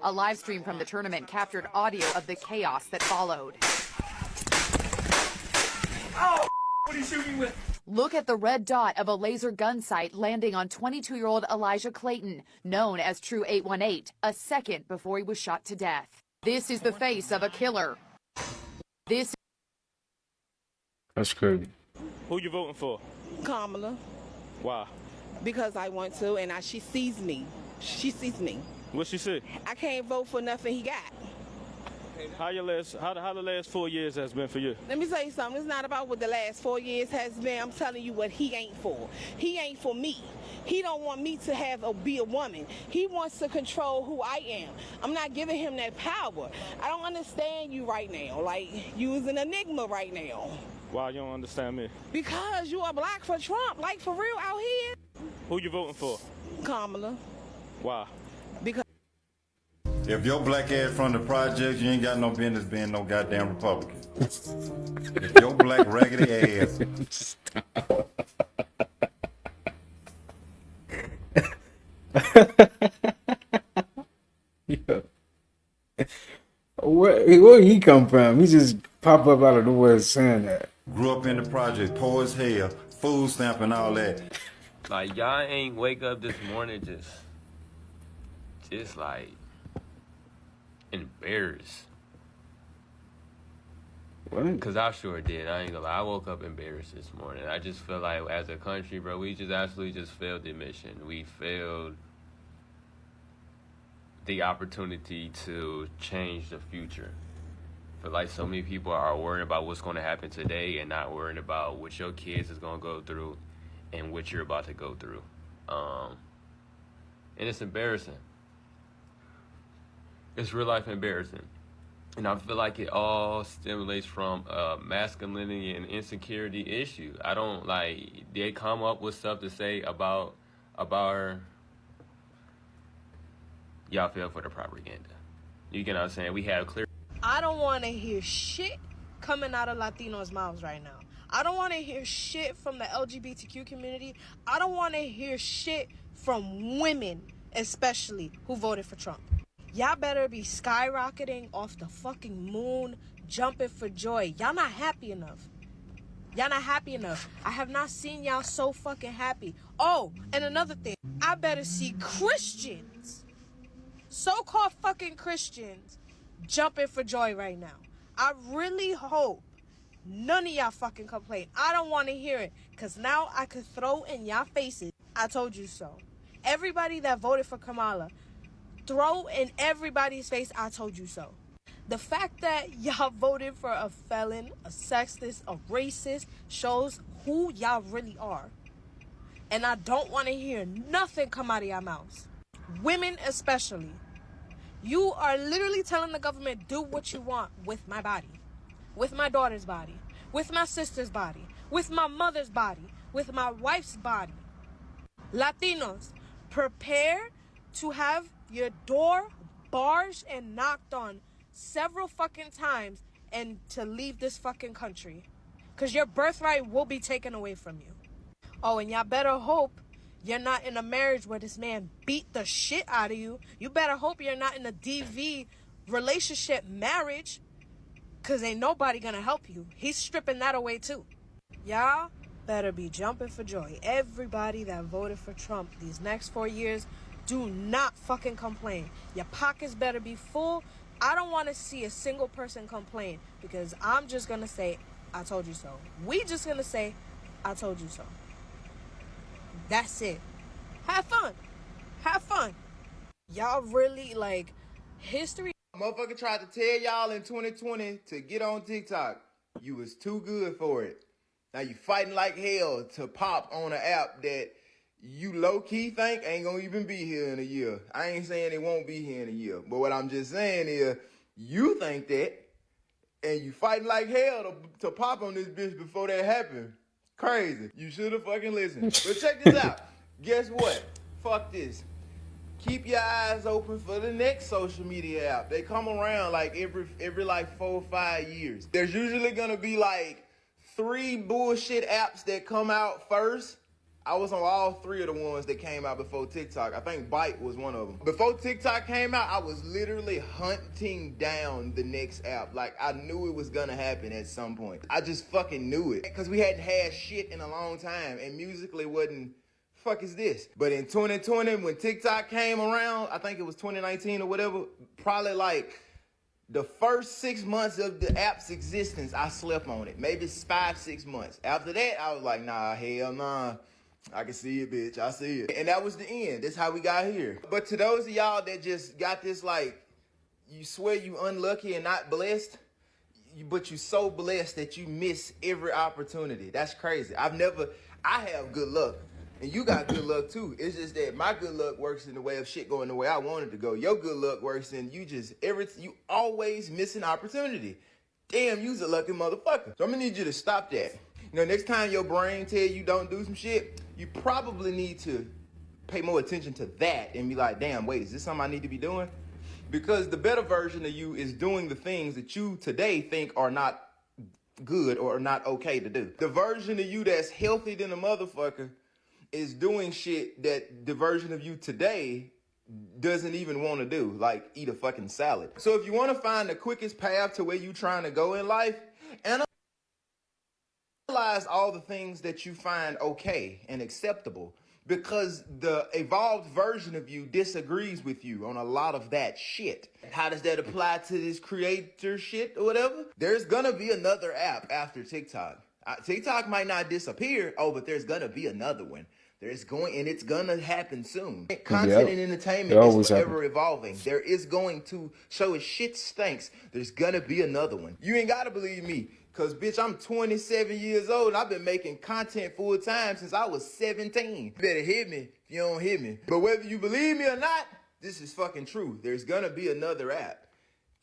A live stream from the tournament captured audio of the chaos that followed. Oh, what are you shooting with? Look at the red dot of a laser gun sight landing on 22-year-old Elijah Clayton, known as True 818, a second before he was shot to death. This is the face of a killer. That's crazy. Who you voting for? Kamala, Why? because I want to, and she sees me. She sees me. What she say? I can't vote for nothing he got. How the last 4 years has been for you? Let me tell you something. It's not about what the last 4 years has been. I'm telling you what he ain't for. He ain't for me. He don't want me to be a woman. He wants to control who I am. I'm not giving him that power. I don't understand you right now. Like, you is an enigma right now. Why you don't understand me? Because you are black for Trump, like for real out here. Who you voting for? Kamala. Why? Because If your black ass from the projects, you ain't got no business being no goddamn Republican. If your black raggedy ass. Yeah. Where he come from? He just pop up out of nowhere saying that. Grew up in the project, poor as hell, food stamp and all that. Like, y'all ain't wake up this morning just like embarrassed. What? Cause I sure did. I ain't gonna lie. I woke up embarrassed this morning. I just feel like as a country, bro, we just absolutely just failed the mission. We failed the opportunity to change the future. Feel like so many people are worrying about what's going to happen today and not worrying about what your kids is going to go through and what you're about to go through. And it's embarrassing. It's real life embarrassing. And I feel like it all stimulates from a masculinity and insecurity issue. I don't like, they come up with stuff to say about her. Y'all fell for the propaganda. You get what I'm saying? We have clear. I don't want to hear shit coming out of Latinos' mouths right now. I don't want to hear shit from the LGBTQ community. I don't want to hear shit from women, especially, who voted for Trump. Y'all better be skyrocketing off the fucking moon, jumping for joy. Y'all not happy enough. Y'all not happy enough. I have not seen y'all so fucking happy. Oh, and another thing. I better see Christians, so-called fucking Christians, jumping for joy right now. I really hope none of y'all fucking complain. I don't want to hear it, because now I could throw in y'all faces, I told you so. Everybody that voted for Kamala, throw in everybody's face, I told you so. The fact that y'all voted for a felon, a sexist, a racist, shows who y'all really are. And I don't want to hear nothing come out of y'all mouths. Women especially. You are literally telling the government, do what you want with my body, with my daughter's body, with my sister's body, with my mother's body, with my wife's body. Latinos, prepare to have your door barged and knocked on several fucking times and to leave this fucking country. Because your birthright will be taken away from you. Oh, and y'all better hope you're not in a marriage where this man beat the shit out of you. You better hope you're not in a DV relationship marriage, because ain't nobody gonna help you. He's stripping that away too. Y'all better be jumping for joy. Everybody that voted for Trump these next 4 years, do not fucking complain. Your pockets better be full. I don't want to see a single person complain, because I'm just gonna say, I told you so. We just gonna say, I told you so. That's it. Have fun. Have fun. Y'all really, like, history. Motherfucker tried to tell y'all in 2020 to get on TikTok. You was too good for it. Now you fighting like hell to pop on an app that you low-key think ain't gonna even be here in a year. I ain't saying it won't be here in a year. But what I'm just saying is, you think that, and you fighting like hell to pop on this bitch before that happened. Crazy. You should have fucking listened. But check this out. Guess what? Fuck this. Keep your eyes open for the next social media app. They come around like every like 4 or 5 years. There's usually gonna be like 3 bullshit apps that come out first. I was on all 3 of the ones that came out before TikTok. I think Byte was one of them. Before TikTok came out, I was literally hunting down the next app. Like, I knew it was gonna happen at some point. I just fucking knew it. Because we hadn't had shit in a long time, and musically wasn't, fuck is this? But in 2020, when TikTok came around, I think it was 2019 or whatever, probably like the first 6 months of the app's existence, I slept on it. Maybe 5, 6 months. After that, I was like, nah, hell nah. I can see it, bitch. I see it. And that was the end. That's how we got here. But to those of y'all that just got this, like, you swear you unlucky and not blessed, but you so blessed that you miss every opportunity. That's crazy. I have good luck. And you got good luck too. It's just that my good luck works in the way of shit going the way I want it to go. Your good luck works in you always miss an opportunity. Damn, you's a lucky motherfucker. So I'm gonna need you to stop that. You know, next time your brain tell you don't do some shit, you probably need to pay more attention to that and be like, damn, wait, is this something I need to be doing? Because the better version of you is doing the things that you today think are not good or are not okay to do. The version of you that's healthy than a motherfucker is doing shit that the version of you today doesn't even want to do, like eat a fucking salad. So if you want to find the quickest path to where you're trying to go in life, analyze all the things that you find okay and acceptable. because the evolved version of you disagrees with you on a lot of that shit. How does that apply to this creator shit or whatever? There's gonna be another app after TikTok. TikTok might not disappear. Oh, but there's gonna be another one. It's gonna happen soon. Content and entertainment is forever evolving. There is going to show as shit stinks. There's gonna be another one. You ain't gotta believe me. Cause bitch, I'm 27 years old and I've been making content full time since I was 17. You better hit me if you don't hit me. But whether you believe me or not, this is fucking true. There's gonna be another app.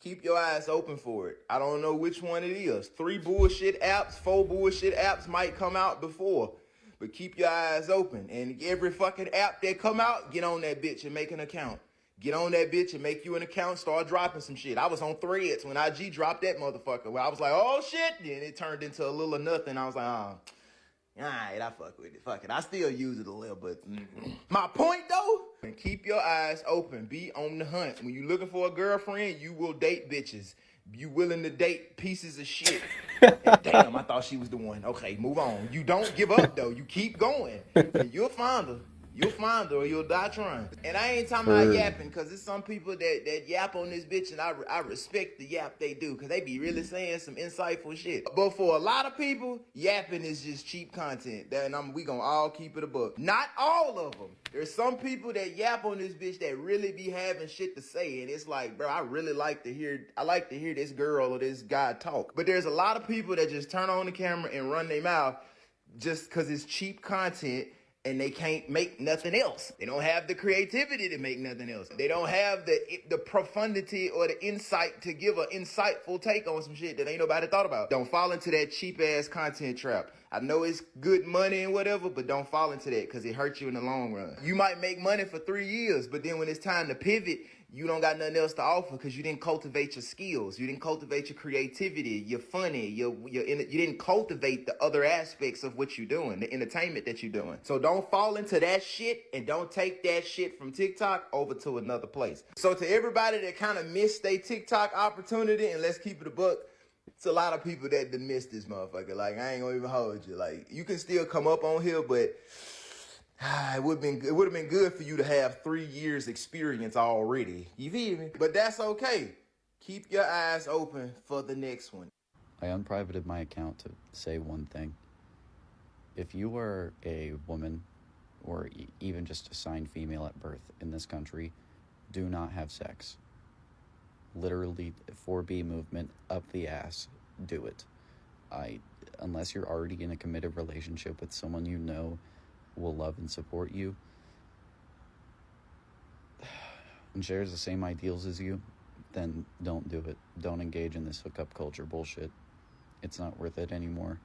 Keep your eyes open for it. I don't know which one it is. 3 bullshit apps, 4 bullshit apps might come out before. But keep your eyes open. And every fucking app that come out, get on that bitch and make an account. Get on that bitch and make you an account, start dropping some shit. I was on Threads when IG dropped that motherfucker. Where I was like, oh shit. Then it turned into a little of nothing. I was like, oh, alright, I fuck with it. Fuck it. I still use it a little, but my point though, keep your eyes open. Be on the hunt. When you looking for a girlfriend, you will date bitches. You willing to date pieces of shit. Damn, I thought she was the one. Okay, move on. You don't give up though. You keep going. And you'll find her. You'll find her or you'll die trying. And I ain't talking about yapping, because there's some people that yap on this bitch, and I respect the yap they do, because they be really saying some insightful shit. But for a lot of people, yapping is just cheap content. We gonna all keep it a buck. Not all of them. There's some people that yap on this bitch that really be having shit to say, and it's like, bro, I like to hear this girl or this guy talk. But there's a lot of people that just turn on the camera and run their mouth just because it's cheap content, and they can't make nothing else. They don't have the creativity to make nothing else. They don't have the profundity or the insight to give an insightful take on some shit that ain't nobody thought about. Don't fall into that cheap ass content trap. I know it's good money and whatever, but don't fall into that, because it hurts you in the long run. You might make money for 3 years, but then when it's time to pivot, you don't got nothing else to offer because you didn't cultivate your skills. You didn't cultivate your creativity, your funny, you didn't cultivate the other aspects of what you're doing, the entertainment that you're doing. So don't fall into that shit, and don't take that shit from TikTok over to another place. So to everybody that kind of missed their TikTok opportunity, and let's keep it a buck, it's a lot of people that done missed this motherfucker. Like, I ain't gonna even hold you. Like, you can still come up on here, but it would have been good for you to have 3 years experience already. You feel me? But that's okay. Keep your eyes open for the next one. I unprivated my account to say one thing. If you are a woman or even just assigned female at birth in this country, do not have sex. Literally, 4B movement up the ass, do it. Unless you're already in a committed relationship with someone you know will love and support you and shares the same ideals as you, then don't do it. Don't engage in this hookup culture bullshit. It's not worth it anymore.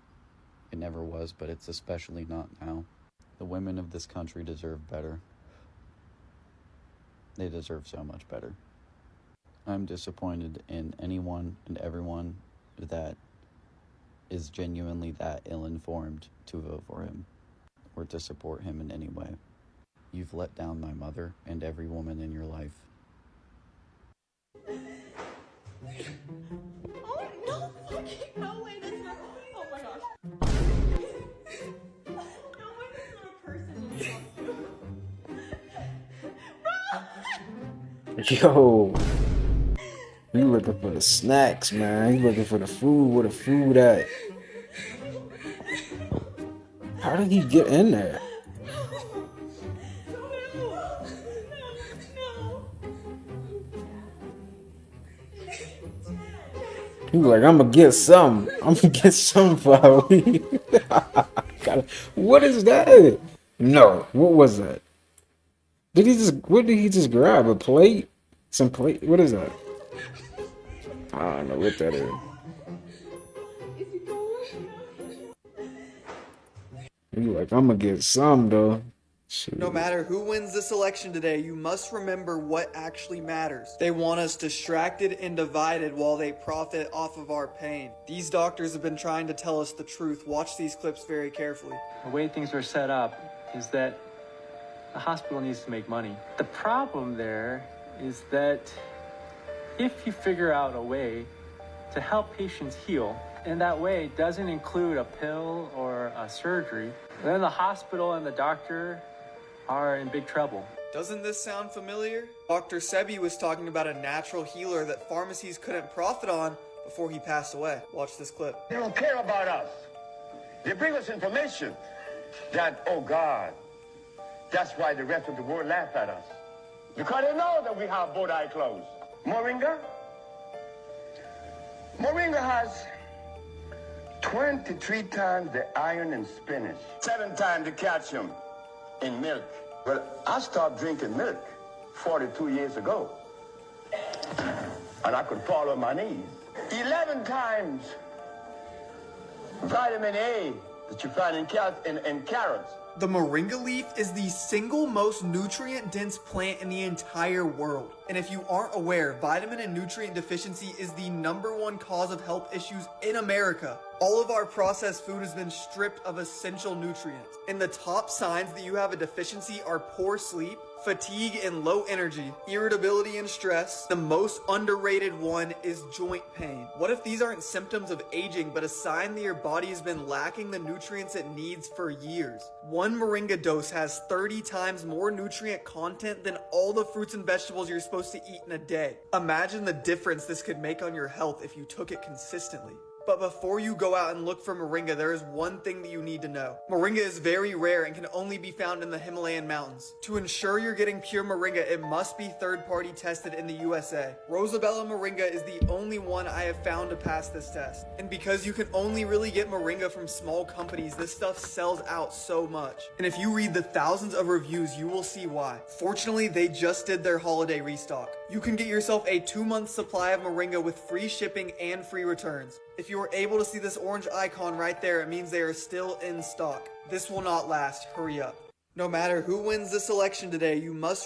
It never was, but it's especially not now. The women of this country deserve better. They deserve so much better. I'm disappointed in anyone and everyone that is genuinely that ill-informed to vote for him or to support him in any way. You've let down my mother and every woman in your life. Oh, no fucking, no way, that's not, oh my gosh. No way, that's not a person to talk to. Yo, you looking for the snacks, man. You looking for the food. Where the food at? How did he get in there? He was like, I'm gonna get some. I'm gonna get some for me. What is that? No, what was that? What did he just grab? A plate? Some plate? What is that? I don't know what that is. He like, I'm gonna get some though. Shoot. No matter who wins this election today, you must remember what actually matters. They want us distracted and divided while they profit off of our pain. These doctors have been trying to tell us the truth. Watch these clips very carefully. The way things are set up is that the hospital needs to make money. The problem there is that if you figure out a way to help patients heal, and that way doesn't include a pill or a surgery, then the hospital and the doctor are in big trouble. Doesn't this sound familiar? Dr. Sebi was talking about a natural healer that pharmacies couldn't profit on before he passed away. Watch this clip. They don't care about us. They bring us information that, oh God, that's why the rest of the world laugh at us. Because they know that we have both eyes closed. Moringa has 23 times the iron in spinach, 7 times the calcium in milk. Well, I stopped drinking milk 42 years ago, and I could fall on my knees. 11 times vitamin A that you find in carrots. The moringa leaf is the single most nutrient-dense plant in the entire world. And if you aren't aware, vitamin and nutrient deficiency is the #1 cause of health issues in America. All of our processed food has been stripped of essential nutrients. And the top signs that you have a deficiency are poor sleep, fatigue and low energy, irritability and stress. The most underrated one is joint pain. What if these aren't symptoms of aging, but a sign that your body has been lacking the nutrients it needs for years? One moringa dose has 30 times more nutrient content than all the fruits and vegetables you're supposed to eat in a day. Imagine the difference this could make on your health if you took it consistently. But before you go out and look for moringa, there is one thing that you need to know. Moringa is very rare and can only be found in the Himalayan mountains. To ensure you're getting pure moringa, it must be third-party tested in the USA. Rosabella moringa is the only one I have found to pass this test. And because you can only really get moringa from small companies, this stuff sells out so much. And if you read the thousands of reviews, you will see why. Fortunately, they just did their holiday restock. You can get yourself a 2-month supply of moringa with free shipping and free returns. If you are able to see this orange icon right there, it means they are still in stock. This will not last. Hurry up. No matter who wins this election today, you must...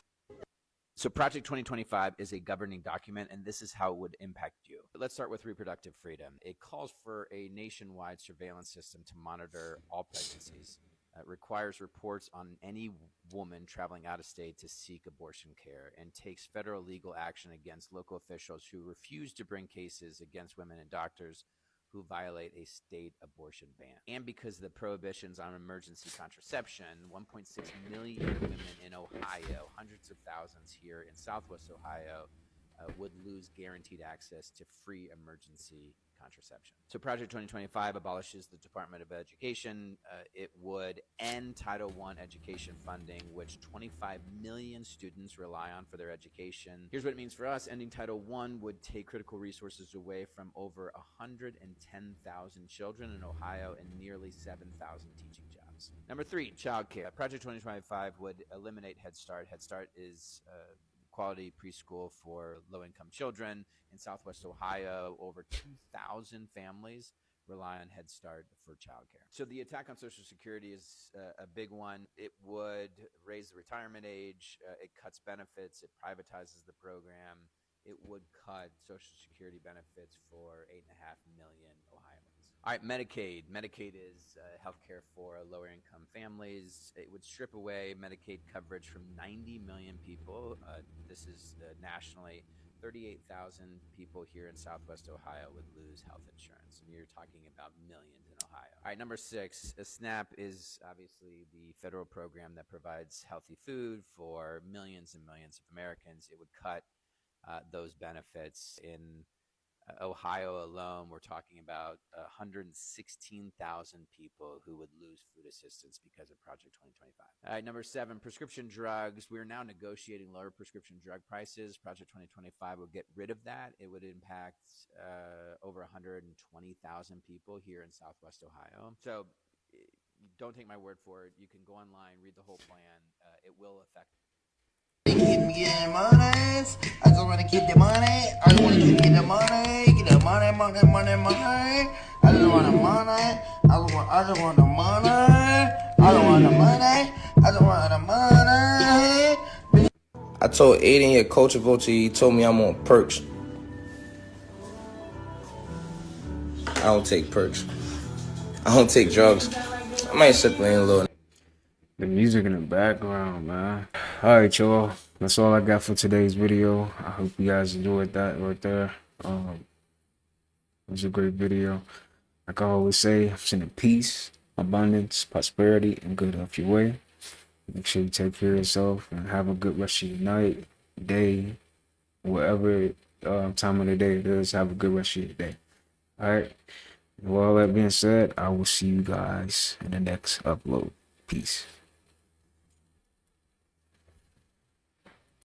So Project 2025 is a governing document, and this is how it would impact you. Let's start with reproductive freedom. It calls for a nationwide surveillance system to monitor all pregnancies. It requires reports on any woman traveling out of state to seek abortion care, and takes federal legal action against local officials who refuse to bring cases against women and doctors who violate a state abortion ban. And because of the prohibitions on emergency contraception, 1.6 million women in Ohio, hundreds of thousands here in Southwest Ohio, would lose guaranteed access to free emergency contraception. So Project 2025 abolishes the Department of Education. It would end Title I education funding, which 25 million students rely on for their education. Here's what it means for us. Ending Title I would take critical resources away from over 110,000 children in Ohio and nearly 7,000 teaching jobs. Number 3, childcare. Project 2025 would eliminate Head Start. Head Start is quality preschool for low-income children. In Southwest Ohio, over 2,000 families rely on Head Start for childcare. So the attack on Social Security is a big one. It would raise the retirement age. It cuts benefits. It privatizes the program. It would cut Social Security benefits for 8.5 million Ohioans. All right, Medicaid. Medicaid is health care for lower income families. It would strip away Medicaid coverage from 90 million people. This is nationally. 38,000 people here in Southwest Ohio would lose health insurance, and you're talking about millions in Ohio. All right, number 6, SNAP is obviously the federal program that provides healthy food for millions and millions of Americans. It would cut those benefits. In Ohio alone, we're talking about 116,000 people who would lose food assistance because of Project 2025. All right, number 7, prescription drugs. We're now negotiating lower prescription drug prices. Project 2025 would get rid of that. It would impact over 120,000 people here in Southwest Ohio. So don't take my word for it. You can go online, read the whole plan. It will affect. Keep me getting money. I just want to keep the money. I just want to keep the money. Get the money, money, money, money. I just want the money. I just want the money. I don't want the money. I just want the money. I told Aiden your culture vulture, he told me I'm on perks. I don't take perks. I don't take drugs. I might sip in a little. The music in the background, man. All right, y'all. That's all I got for today's video. I hope you guys enjoyed that right there. It was a great video. Like I always say, I'm sending peace, abundance, prosperity, and good off your way. Make sure you take care of yourself and have a good rest of your night, day, whatever time of the day it is. Have a good rest of your day. All right. With all that being said, I will see you guys in the next upload. Peace.